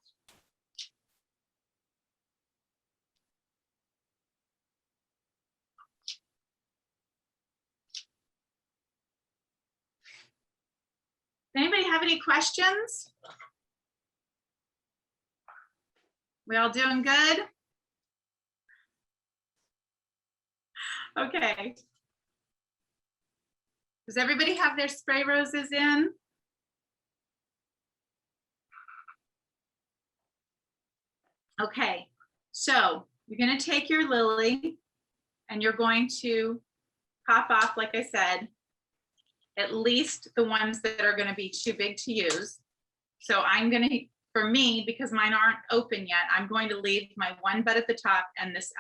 Anybody have any questions? We all doing good? Okay. Does everybody have their spray roses in? Okay, so you're gonna take your lily and you're going to pop off, like I said, at least the ones that are gonna be too big to use. So I'm gonna, for me, because mine aren't open yet, I'm going to leave my one bud at the top and this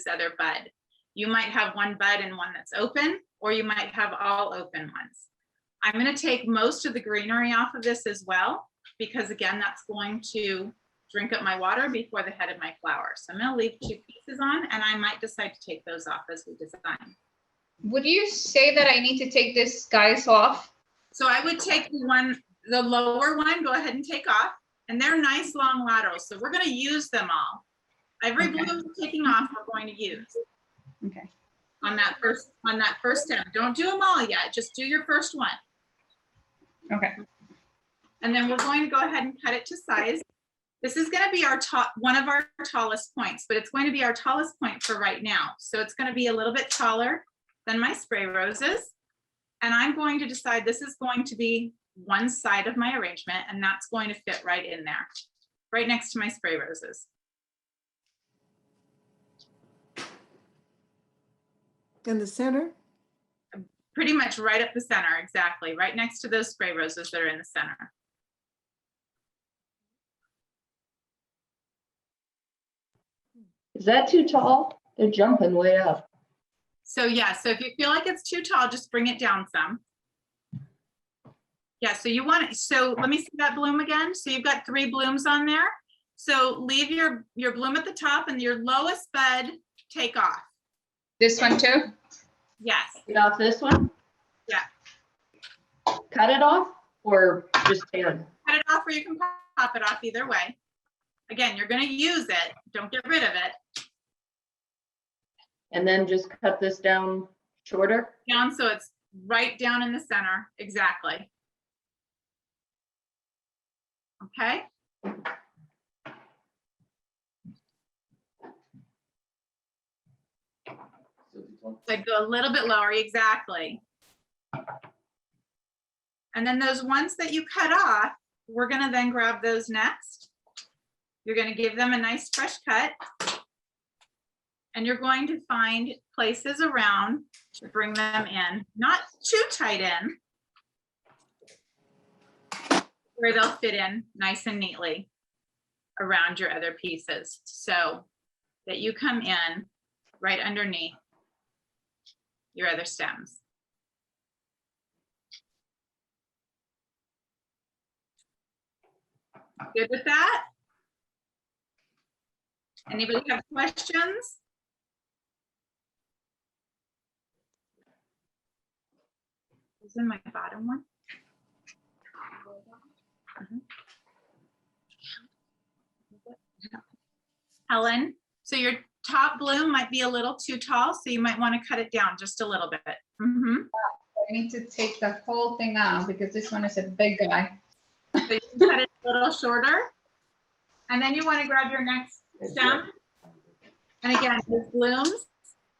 other bud. You might have one bud and one that's open, or you might have all open ones. I'm gonna take most of the greenery off of this as well, because again, that's going to drink up my water before the head of my flower. So I'm gonna leave 2 pieces on and I might decide to take those off as we design. Would you say that I need to take this guys off? So I would take the lower one, go ahead and take off. And they're nice long laterals. So we're gonna use them all. Every Okay. bloom we're taking off, we're going to use. Okay. On that first stem. Don't do them all yet, just do your first one. Okay. And then we're going to go ahead and cut it to size. This is gonna be one of our tallest points, but it's going to be our tallest point for right now. So it's gonna be a little bit taller than my spray roses. And I'm going to decide this is going to be one side of my arrangement, and that's going to fit right in there, right next to my spray roses. In the center? Pretty much right up the center, exactly, right next to those spray roses that are in the center. Is that too tall? They're jumping way up. So yeah, so if you feel like it's too tall, just bring it down some. Yeah, so you want it, so let me see that bloom again. So you've got 3 blooms on there. So leave your bloom at the top and your lowest bud, take off. This one too? Yes, Get off this one? yeah. Cut it off or just tear it? Cut it off or you can pop it off either way. Again, you're gonna use it, don't get rid of it. And then just cut this down shorter? Down so it's right down in the center, exactly. Okay. So go a little bit lower, exactly. And then those ones that you cut off, we're gonna then grab those next. You're gonna give them a nice fresh cut. And you're going to find places around to bring them in, not too tight in, where they'll fit in nice and neatly around your other pieces, so that you come in right underneath your other stems. Good with that? Anybody have questions? Is in my bottom one. Helen, so your top bloom might be a little too tall, so you might want to cut it down just a little bit. I need to take the whole thing out because this one is a big guy. So you can cut it a little shorter. And then you want to grab your next stem. And again, with blooms.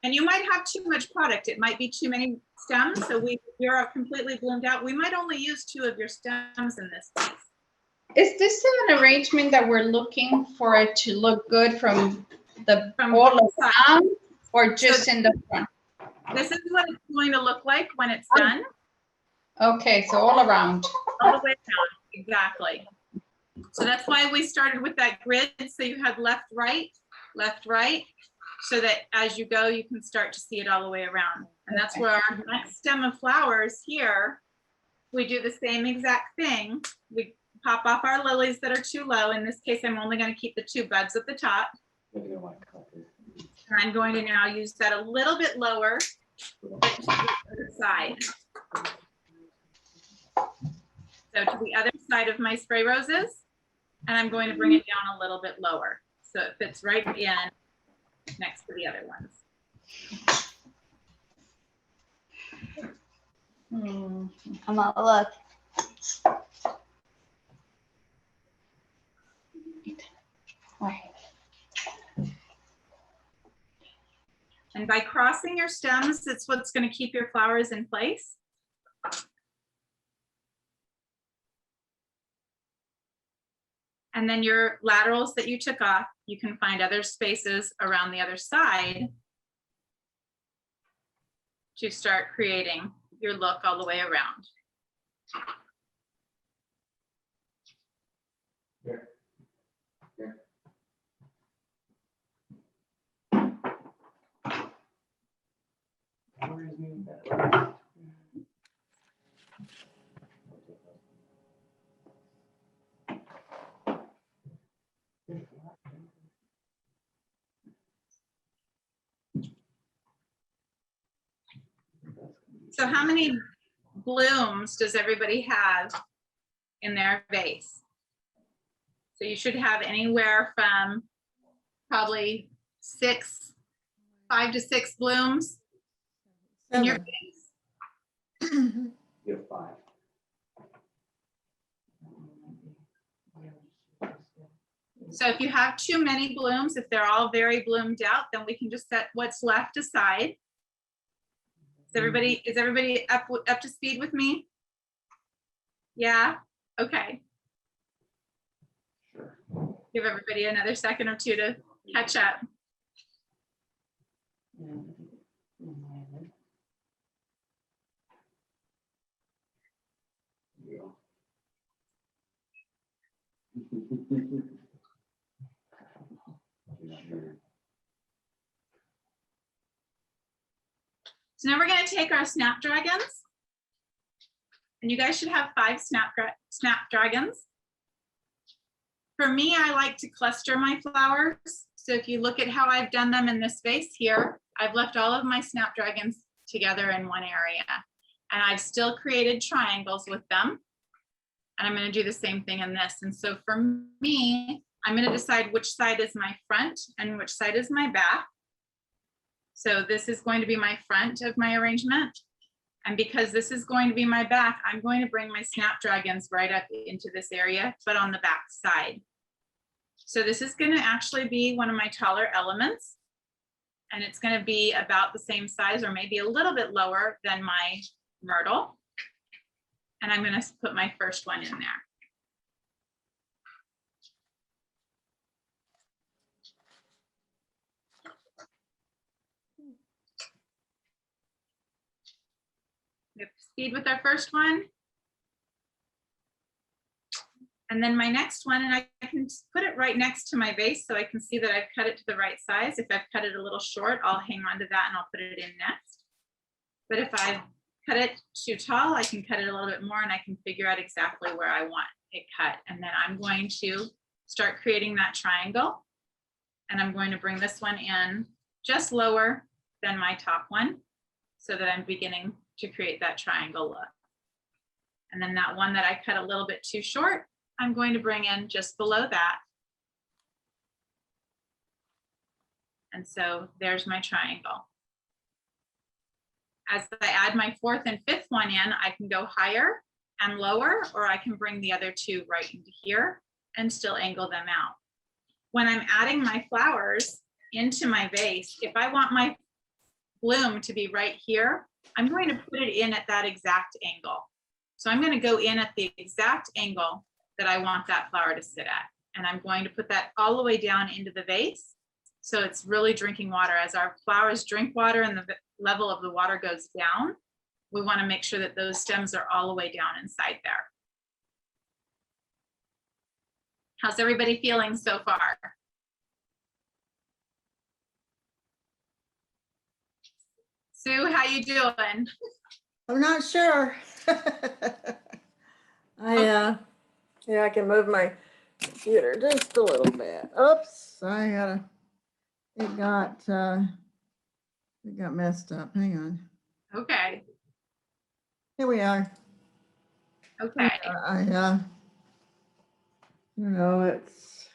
And you might have too much product. It might be too many stems. So you're completely bloomed out. We might only use 2 of your stems in this piece. Is this an arrangement that we're looking for it to look good from From all both sides. around or just in the front? This is what it's going to look like when it's done. Okay, so all around. All the way down, exactly. So that's why we started with that grid. So you had left, right, so that as you go, you can start to see it all the way around. And that's where our next stem of flowers here, we do the same exact thing. We pop off our lilies that are too low. In this case, I'm only going to keep the 2 buds at the top. And I'm going to now use that a little bit lower but to the other side. So to the other side of my spray roses, and I'm going to bring it down a little bit lower. So it fits right in next to the other ones. Come on, look. And by crossing your stems, it's what's going to keep your flowers in place. And then your laterals that you took off, you can find other spaces around the other side to start creating your look all the way around. So how many blooms does everybody have in their vase? So you should have anywhere from probably 5 to 6 blooms in your vase. You have 5. So if you have too many blooms, if they're all very bloomed out, then we can just set what's left aside. Is everybody up to speed with me? Yeah, okay. Sure. Give everybody another second or two to catch up. So now we're going to take our snapdragons, and you guys should have 5 snapdragons. For me, I like to cluster my flowers. So if you look at how I've done them in this vase here, I've left all of my snapdragons together in one area, and I've still created triangles with them. And I'm going to do the same thing in this. And so for me, I'm going to decide which side is my front and which side is my back. So this is going to be my front of my arrangement. And because this is going to be my back, I'm going to bring my snapdragons right up into this area, but on the back side. So this is going to actually be one of my taller elements. And it's going to be about the same size or maybe a little bit lower than my myrtle. And I'm going to put my first one in there. We have to speed with our first one. And then my next one, and I can put it right next to my vase so I can see that I've cut it to the right size. If I've cut it a little short, I'll hang on to that and I'll put it in next. But if I've cut it too tall, I can cut it a little bit more and I can figure out exactly where I want it cut. And then I'm going to start creating that triangle. And I'm going to bring this one in just lower than my top one so that I'm beginning to create that triangle look. And then that one that I cut a little bit too short, I'm going to bring in just below that. And so there's my triangle. As I add my 4th and 5th one in, I can go higher and lower, or I can bring the other 2 right into here and still angle them out. When I'm adding my flowers into my vase, if I want my bloom to be right here, I'm going to put it in at that exact angle. So I'm going to go in at the exact angle that I want that flower to sit at. And I'm going to put that all the way down into the vase. So it's really drinking water. As our flowers drink water and the level of the water goes down, we want to make sure that those stems are all the way down inside there. How's everybody feeling so far? Sue, how you doing? I'm not sure. Yeah, I can move my computer just a little bit. Oops, it got messed up. Hang on. Okay, Here we are. okay, It's,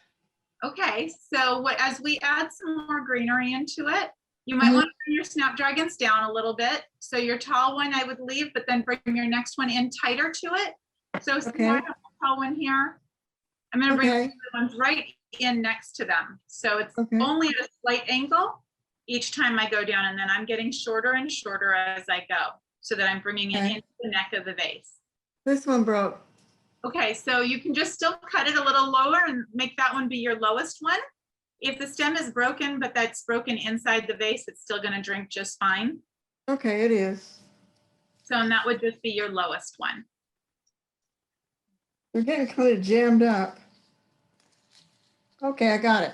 okay. So what, as we add some more greenery into it, you might want to bring your snapdragons down a little bit. So your tall one I would leave, but then bring your next one in tighter to it. So see how I have a tall one here. I'm gonna bring the ones right in next to them. So it's only at a slight angle each time I go down, and then I'm getting shorter and shorter as I go, so that I'm bringing it into the neck of the vase. this one broke. Okay, so you can just still cut it a little lower and make that one be your lowest one. If the stem is broken, but that's broken inside the vase, it's still gonna drink just fine. Okay, it is. So, and that would just be your lowest one. We're getting kind of jammed up. Okay, I got it.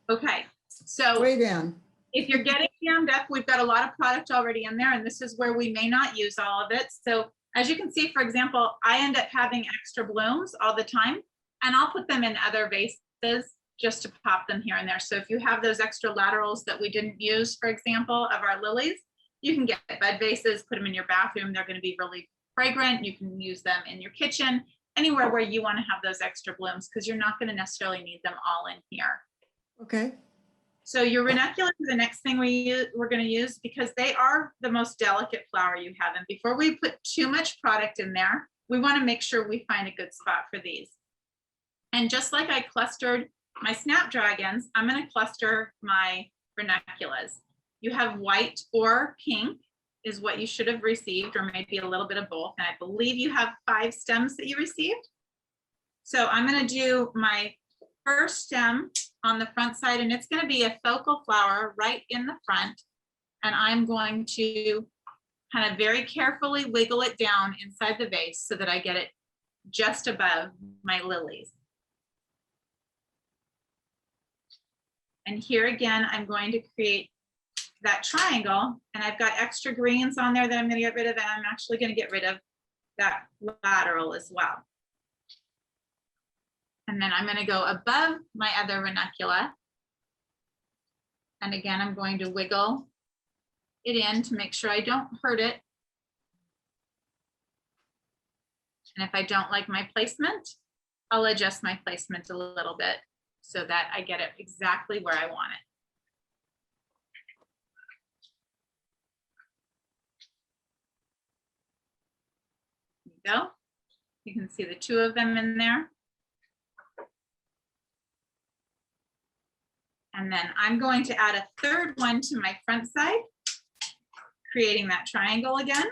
Okay, so Way down. if you're getting jammed up, we've got a lot of product already in there, and this is where we may not use all of it. So as you can see, for example, I end up having extra blooms all the time, and I'll put them in other vases just to pop them here and there. So if you have those extra laterals that we didn't use, for example, of our lilies, you can get bud vases, put them in your bathroom. They're going to be really fragrant. You can use them in your kitchen, anywhere where you want to have those extra blooms, because you're not going to necessarily need them all in here. Okay. So your ranunculus is the next thing we're going to use, because they are the most delicate flower you have. And before we put too much product in there, we want to make sure we find a good spot for these. And just like I clustered my snapdragons, I'm going to cluster my ranunculus. You have white or pink is what you should have received, or maybe a little bit of both. And I believe you have 5 stems that you received. So I'm going to do my first stem on the front side, and it's going to be a focal flower right in the front. And I'm going to kind of very carefully wiggle it down inside the vase so that I get it just above my lilies. And here again, I'm going to create that triangle, and I've got extra greens on there that I'm going to get rid of, and I'm actually going to get rid of that lateral as well. And then I'm going to go above my other ranuncula. And again, I'm going to wiggle it in to make sure I don't hurt it. And if I don't like my placement, I'll adjust my placement a little bit so that I get it exactly where I want it. There you go. You can see the 2 of them in there. And then I'm going to add a third one to my front side, creating that triangle again.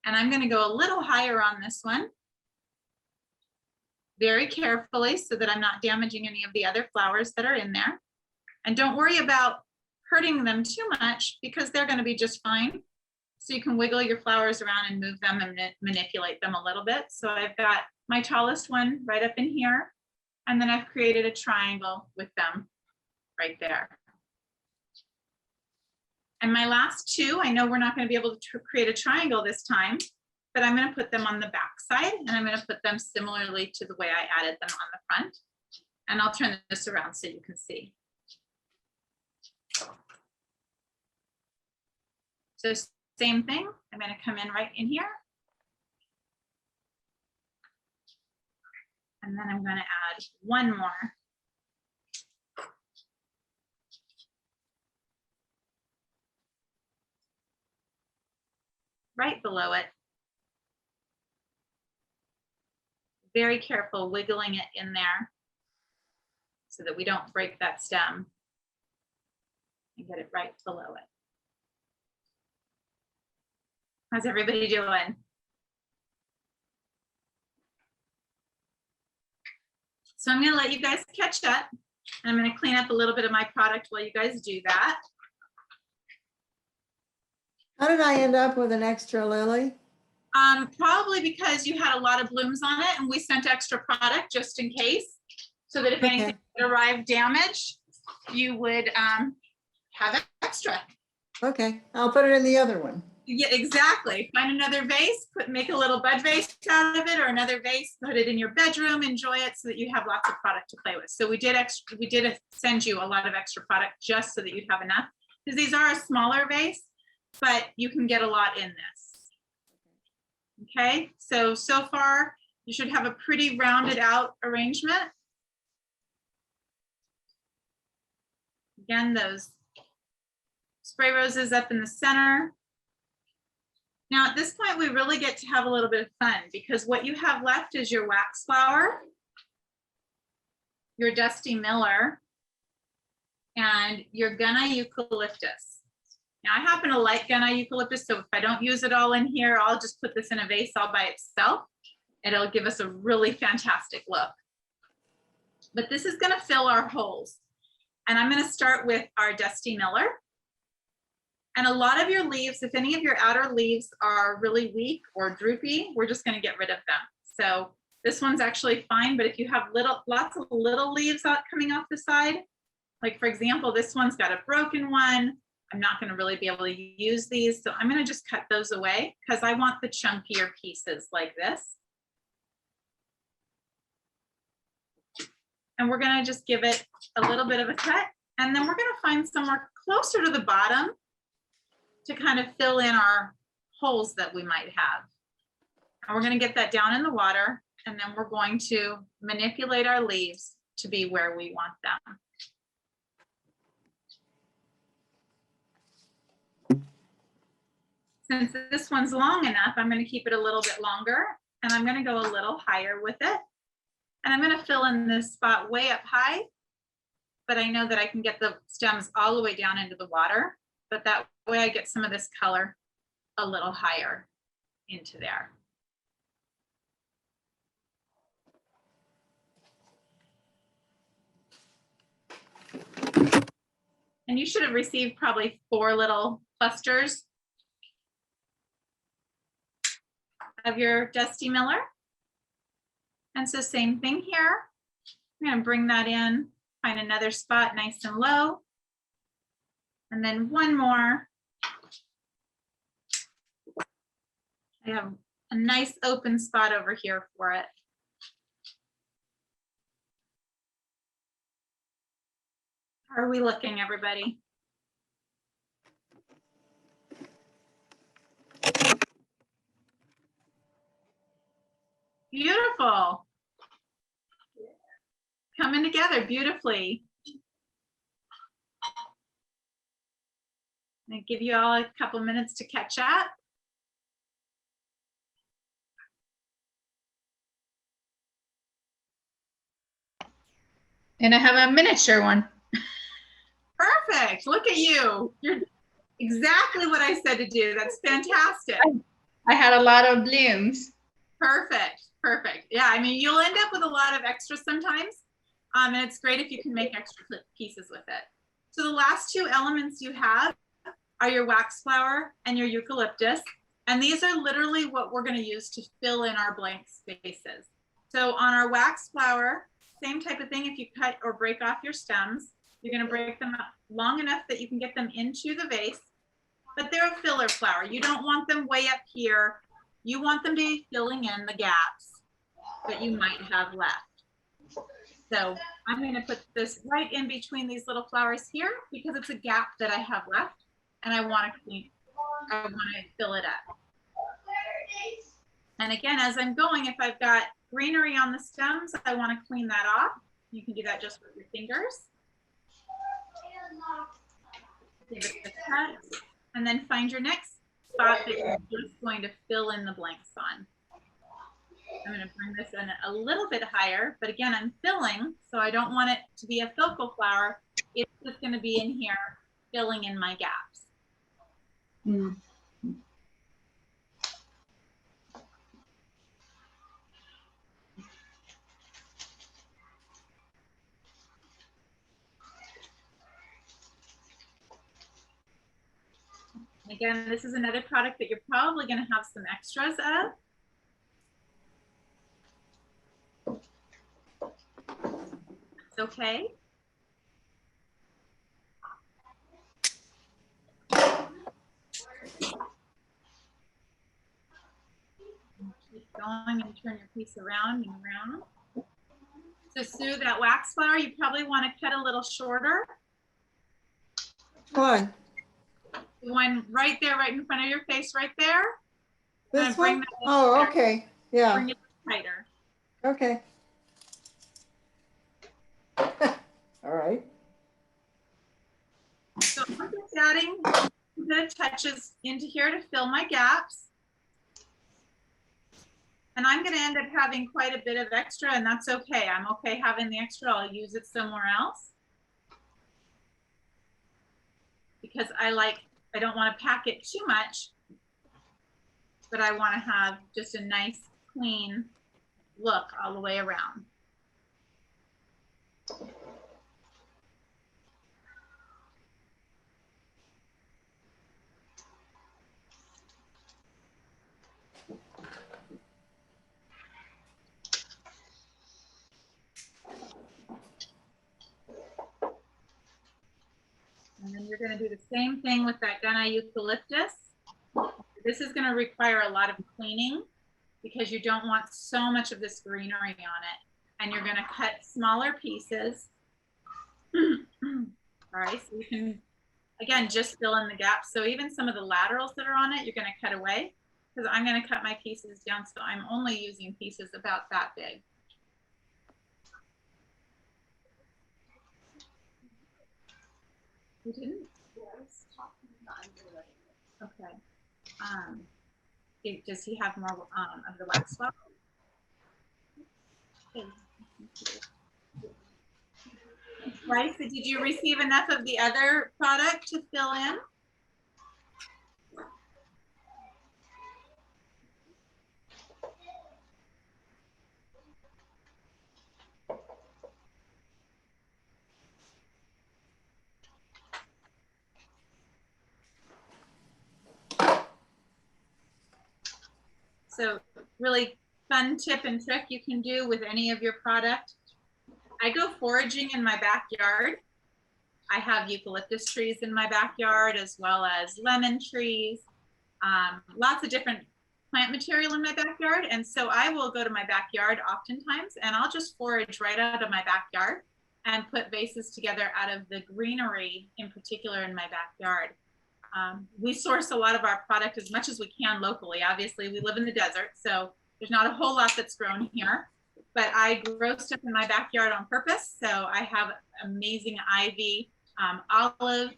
And I'm going to go a little higher on this one, very carefully, so that I'm not damaging any of the other flowers that are in there. And don't worry about hurting them too much, because they're going to be just fine. So you can wiggle your flowers around and move them and manipulate them a little bit. So I've got my tallest one right up in here. And then I've created a triangle with them right there. And my last 2, I know we're not going to be able to create a triangle this time, but I'm going to put them on the back side, and I'm going to put them similarly to the way I added them on the front. And I'll turn this around so you can see. So same thing, I'm going to come in right in here. And then I'm going to add one more. Right below it. Very careful wiggling it in there so that we don't break that stem, and get it right below it. How's everybody doing? So I'm going to let you guys catch up, and I'm going to clean up a little bit of my product while you guys do that. How did I end up with an extra lily? Probably because you had a lot of blooms on it, and we sent extra product just in case, so that if anything arrived damaged, you would have extra. Okay, I'll put it in the other one. Yeah, exactly. Find another vase, make a little bud vase out of it, or another vase, put it in your bedroom, enjoy it so that you have lots of product to play with. So we did send you a lot of extra product just so that you'd have enough, because these are a smaller vase, but you can get a lot in this. Okay, so far you should have a pretty rounded out arrangement. Again, those spray roses up in the center. Now at this point, we really get to have a little bit of fun because what you have left is your wax flower, your Dusty Miller, and your Gunna Eucalyptus. Now I happen to like Gunna Eucalyptus, so if I don't use it all in here, I'll just put this in a vase all by itself. It'll give us a really fantastic look. But this is gonna fill our holes. And I'm gonna start with our Dusty Miller. And a lot of your leaves, if any of your outer leaves are really weak or droopy, we're just gonna get rid of them. So this one's actually fine, but if you have lots of little leaves out coming off the side, like for example, this one's got a broken one, I'm not gonna really be able to use these. So I'm gonna just cut those away because I want the chunkier pieces like this. And we're gonna just give it a little bit of a cut. And then we're gonna find somewhere closer to the bottom to kind of fill in our holes that we might have. And we're gonna get that down in the water, and then we're going to manipulate our leaves to be where we want them. Since this one's long enough, I'm gonna keep it a little bit longer, and I'm gonna go a little higher with it. And I'm gonna fill in this spot way up high, but I know that I can get the stems all the way down into the water, but that way I get some of this color a little higher into there. And you should have received probably 4 little clusters of your Dusty Miller. And so same thing here. I'm gonna bring that in, find another spot nice and low. And then one more. I have a nice open spot over here for it. How are we looking, everybody? Beautiful. Coming together beautifully. I'm gonna give you all a couple minutes to catch up. And I have a miniature one. Perfect. Look at you. You're exactly what I said to do. That's fantastic. I had a lot of blooms. Perfect. Perfect. Yeah, I mean, you'll end up with a lot of extras sometimes. And it's great if you can make extra pieces with it. So the last 2 elements you have are your wax flower and your eucalyptus. And these are literally what we're going to use to fill in our blank spaces. So on our wax flower, same type of thing. If you cut or break off your stems, you're going to break them up long enough that you can get them into the vase, but they're a filler flower. You don't want them way up here. You want them to be filling in the gaps that you might have left. So I'm going to put this right in between these little flowers here because it's a gap that I have left and I want to fill it up. And again, as I'm going, if I've got greenery on the stems, I want to clean that off. You can do that just with your fingers. Give it a cut, and then find your next spot that you're just going to fill in the blanks on. I'm going to bring this in a little bit higher, but again, I'm filling, so I don't want it to be a focal flower. It's just going to be in here filling in my gaps. Mm. Again, this is another product that you're probably going to have some extras of. It's okay. Keep going and turn your piece around and around. So Sue, that wax flower, you probably want to cut a little shorter. Why? The one right there, right in front of your face, right there. This bring one? that Oh, back. okay, yeah, Bring it tighter. okay. All right. So I'm just adding the touches into here to fill my gaps. And I'm going to end up having quite a bit of extra, and that's okay. I'm okay having the extra. I'll use it somewhere else. Because I don't want to pack it too much, but I want to have just a nice, clean look all the way around. And then you're going to do the same thing with that Gunna Eucalyptus. This is going to require a lot of cleaning because you don't want so much of this greenery on it. And you're going to cut smaller pieces. All right, so you can, again, just fill in the gaps. So even some of the laterals that are on it, you're going to cut away because I'm going to cut my pieces down. So I'm only using pieces about that big. You didn't? Okay. Does he have more of the wax swap? Right, so did you receive enough of the other product to fill in? So really fun tip and trick you can do with any of your product. I go foraging in my backyard. I have eucalyptus trees in my backyard as well as lemon trees, lots of different plant material in my backyard. And so I will go to my backyard oftentimes and I'll just forage right out of my backyard and put vases together out of the greenery in particular in my backyard. We source a lot of our product as much as we can locally. Obviously, we live in the desert, so there's not a whole lot that's grown here. But I grow stuff in my backyard on purpose. So I have amazing ivy, olive,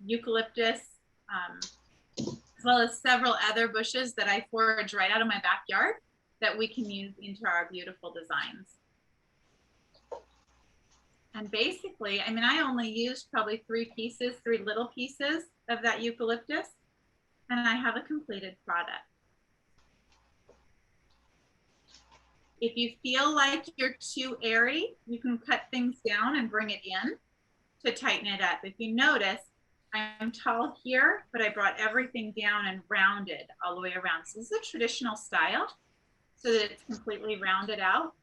eucalyptus, as well as several other bushes that I forage right out of my backyard that we can use into our beautiful designs. And basically, I mean, I only used probably three little pieces of that eucalyptus, and I have a completed product. If you feel like you're too airy, you can cut things down and bring it in to tighten it up. If you notice, I'm tall here, but I brought everything down and rounded all the way around. So this is a traditional style so that it's completely rounded out.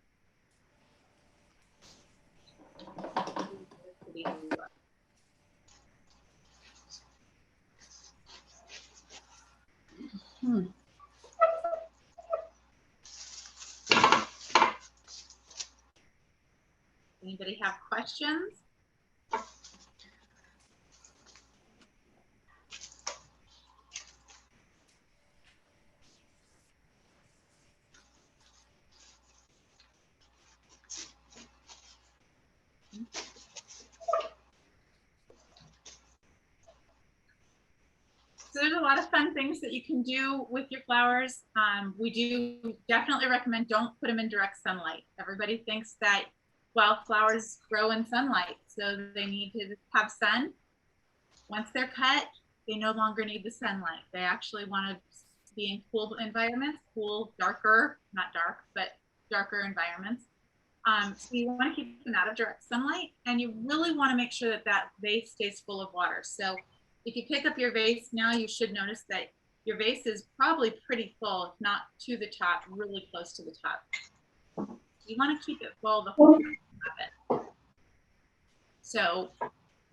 Anybody have questions? So there's a lot of fun things that you can do with your flowers. We do definitely recommend don't put them in direct sunlight. Everybody thinks that wildflowers grow in sunlight, so they need to have sun. Once they're cut, they no longer need the sunlight. They actually want to be in cool environments, cool, darker, not dark, but darker environments. So you want to keep them out of direct sunlight, and you really want to make sure that that vase stays full of water. So if you pick up your vase now, you should notice that your vase is probably pretty full, if not to the top, really close to the top. You want to keep it full the whole time of it. So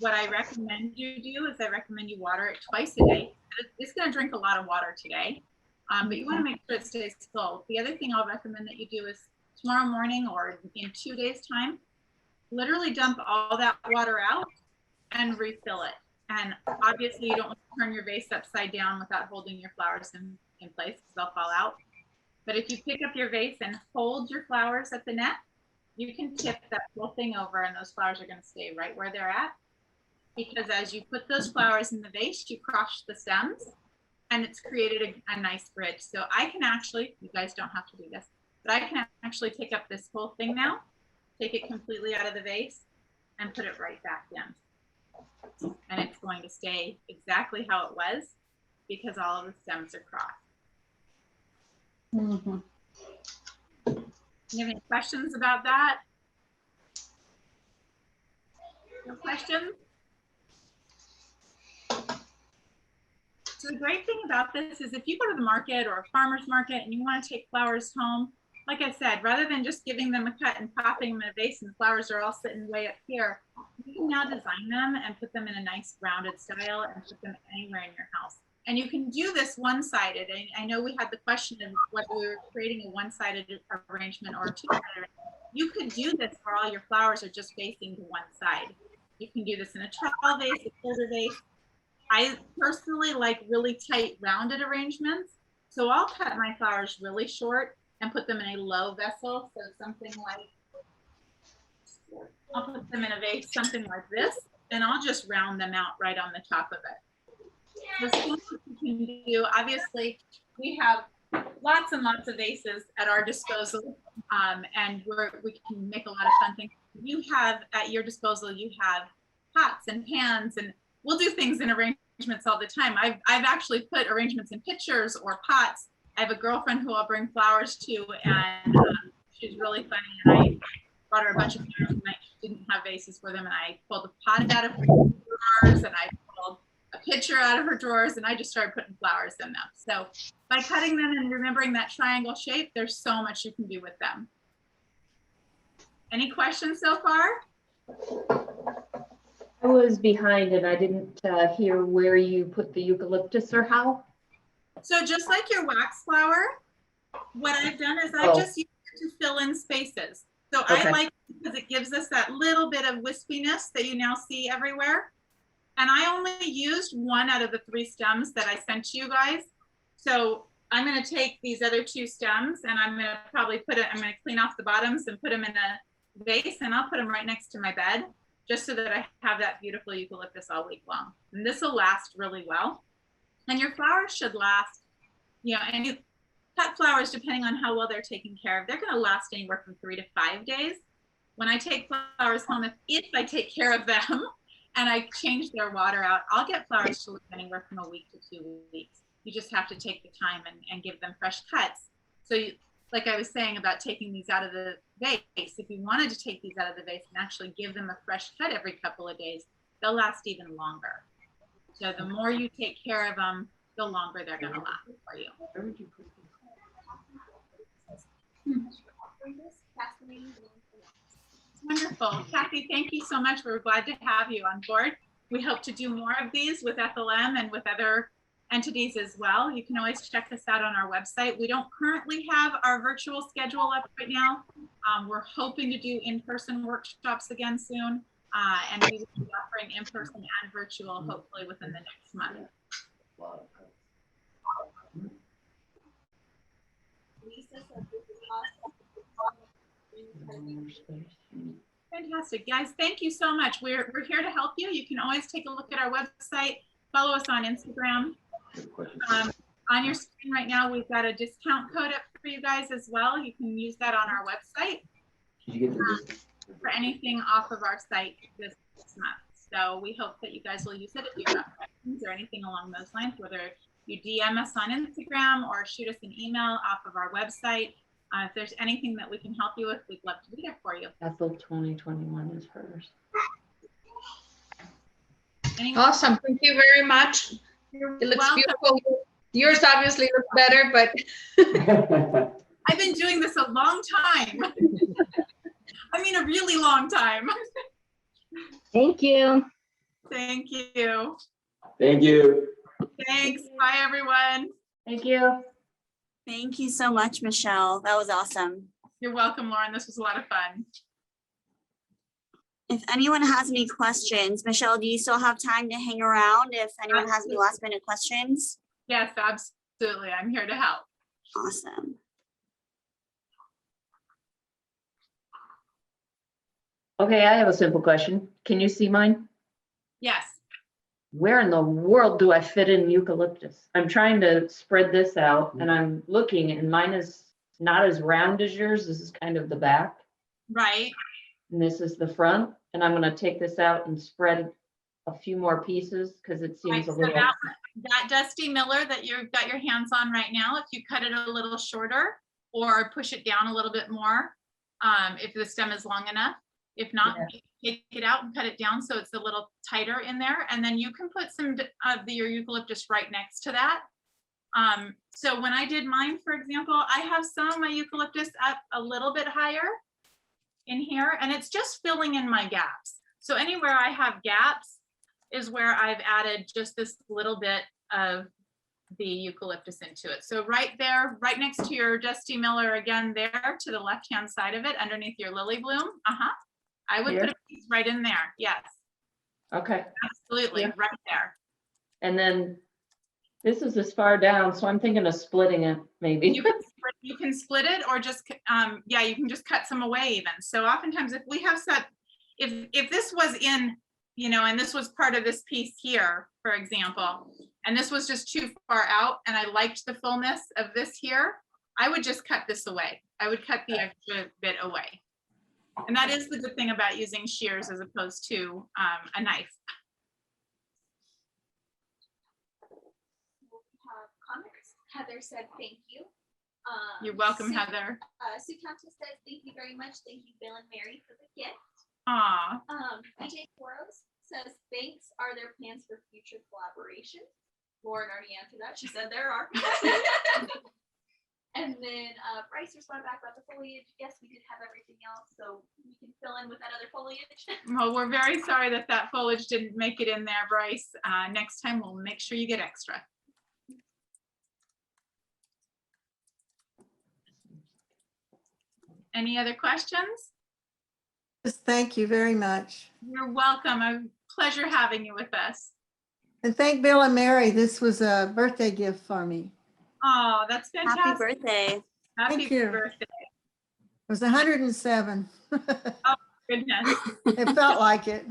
what I recommend you do is I recommend you water it twice a day. It's going to drink a lot of water today, but you want to make sure it stays full. The other thing I'll recommend that you do is tomorrow morning or in 2 days time, literally dump all that water out and refill it. And obviously you don't want to turn your vase upside down without holding your flowers in place because they'll fall out. But if you pick up your vase and hold your flowers at the net, you can tip that whole thing over and those flowers are going to stay right where they're at. Because as you put those flowers in the vase, you crush the stems and it's created a nice bridge. So I can actually, you guys don't have to do this, but I can actually pick up this whole thing now, take it completely out of the vase and put it right back in. And it's going to stay exactly how it was because all of the stems are crossed. Mhm. You have any questions about that? No questions? So the great thing about this is if you go to the market or a farmer's market and you want to take flowers home, like I said, rather than just giving them a cut and popping them in a vase and the flowers are all sitting way up here, you can now design them and put them in a nice rounded style and put them anywhere in your house. And you can do this one-sided. I know we had the question of whether we were creating a one-sided arrangement or a two-sided. You could do this where all your flowers are just facing to one side. You can do this in a truffle vase, a filter vase. I personally like really tight rounded arrangements. So I'll cut my flowers really short and put them in a low vessel. So something like, I'll put them in a vase, something like this, and I'll just round them out right on the top of it. The things you can do, obviously, we have lots and lots of vases at our disposal, and we can make a lot of fun things. You have at your disposal, you have pots and pans, and we'll do things in arrangements all the time. I've actually put arrangements in pitchers or pots. I have a girlfriend who I'll bring flowers to, and she's really funny. And I brought her a bunch of flowers, and I didn't have vases for them, and I pulled a pot out of her drawers, and I pulled a pitcher out of her drawers, and I just started putting flowers in them. So by cutting them and remembering that triangle shape, there's so much you can do with them. Any questions so far? I was behind and I didn't hear where you put the eucalyptus or how. So just like your wax flower, what I've done is I just use it to fill in spaces. So I like it because it gives us that little bit of wispiness that you now see everywhere. And I only used one out of the 3 stems that I sent to you guys. So I'm going to take these other 2 stems and I'm going to probably I'm going to clean off the bottoms and put them in a vase, and I'll put them right next to my bed just so that I have that beautiful eucalyptus all week long. And this will last really well. And your flowers should last, you know, and you cut flowers depending on how well they're taken care of. They're going to last anywhere from 3 to 5 days. When I take flowers home, if I take care of them, and I change their water out, I'll get flowers to live anywhere from a week to 2 weeks. You just have to take the time and give them fresh cuts. So like I was saying about taking these out of the vase, if you wanted to take these out of the vase and actually give them a fresh cut every couple of days, they'll last even longer. So the more you take care of them, the longer they're gonna last for you. Wonderful. Kathy, thank you so much. We're glad to have you on board. We hope to do more of these with Ethel and with other entities as well. You can always check us out on our website. We don't currently have our virtual schedule up right now. We're hoping to do in-person workshops again soon. And we will be offering in-person and virtual hopefully within the next month. Fantastic, guys. Thank you so much. We're here to help you. You can always take a look at our website, follow us on Instagram. On your screen right now, we've got a discount code up for you guys as well. You can use that on our website for anything off of our site this month. So we hope that you guys will use it if you have questions or anything along those lines, whether you DM us on Instagram or shoot us an email off of our website. If there's anything that we can help you with, we'd love to be there for you. Ethel 2021 is hers. Awesome. Thank you very much. It looks beautiful. Yours obviously looks better, but I've been doing this a long time. I mean, a really long time. Thank you. Thank you. Thank you. Thanks. Bye, everyone. Thank you. Thank you so much, Michelle. That was awesome. You're welcome, Lauren. This was a lot of fun. If anyone has any questions, Michelle, do you still have time to hang around if anyone has any last minute questions? Yes, absolutely. I'm here to help. Awesome. Okay, I have a simple question. Can you see mine? Yes. Where in the world do I fit in eucalyptus? I'm trying to spread this out and I'm looking and mine is not as round as yours. This is kind of the back Right. and this is the front. And I'm gonna take this out and spread a few more pieces because it Right, seems a so little. that Dusty Miller that you've got your hands on right now, if you cut it a little shorter or push it down a little bit more, if the stem is long enough. If not, take it out and cut it down so it's a little tighter in there. And then you can put some of your eucalyptus right next to that. So when I did mine, for example, I have some of my eucalyptus up a little bit higher in here, and it's just filling in my gaps. So anywhere I have gaps is where I've added just this little bit of the eucalyptus into it. So right there, right next to your Dusty Miller, again, there to the left-hand side of it, underneath your lily bloom. I would put a piece right in there. Yes. Okay. Absolutely, right there. And then this is as far down, so I'm thinking of splitting it maybe. You can split it or just, yeah, you can just cut some away even. So oftentimes if we have set, if this was in, you know, and this was part of this piece here, for example, and this was just too far out and I liked the fullness of this here, I would just cut this away. I would cut the extra bit away. And that is the good thing about using shears as opposed to a knife. Comments. Heather said thank you. You're welcome, Heather. Sue Cactus says thank you very much. Thank you, Bill and Mary, for the gift. Aw. PJ Toros says thanks. Are there plans for future collaboration? Lauren already answered that. She said there are. And then Bryce responded back about the foliage. Yes, we did have everything else, so we can fill in with that other foliage. Well, we're very sorry that that foliage didn't make it in there, Bryce. Next time we'll make sure you get extra. Any other questions? Thank you very much. You're welcome. A pleasure having you with us. And thank Bill and Mary. This was a birthday gift for me. Oh, that's fantastic. Happy birthday. Happy Thank you. birthday. It was 107. Oh, goodness. It felt like it.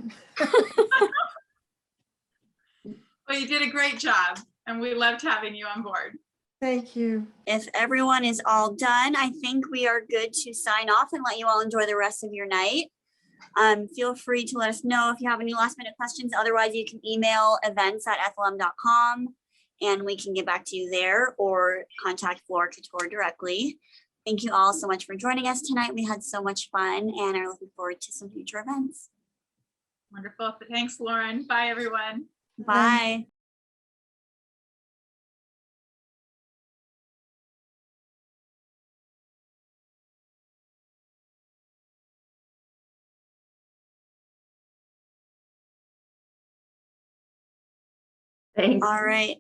Well, you did a great job and we loved having you on board. Thank you. If everyone is all done, I think we are good to sign off and let you all enjoy the rest of your night. Feel free to let us know if you have any last minute questions. Otherwise, you can email events@ethelm.com and we can get back to you there or contact Flora Couture directly. Thank you all so much for joining us tonight. We had so much fun and are looking forward to some future events. Wonderful. Thanks, Lauren. Bye, everyone. Bye. Thanks. All right.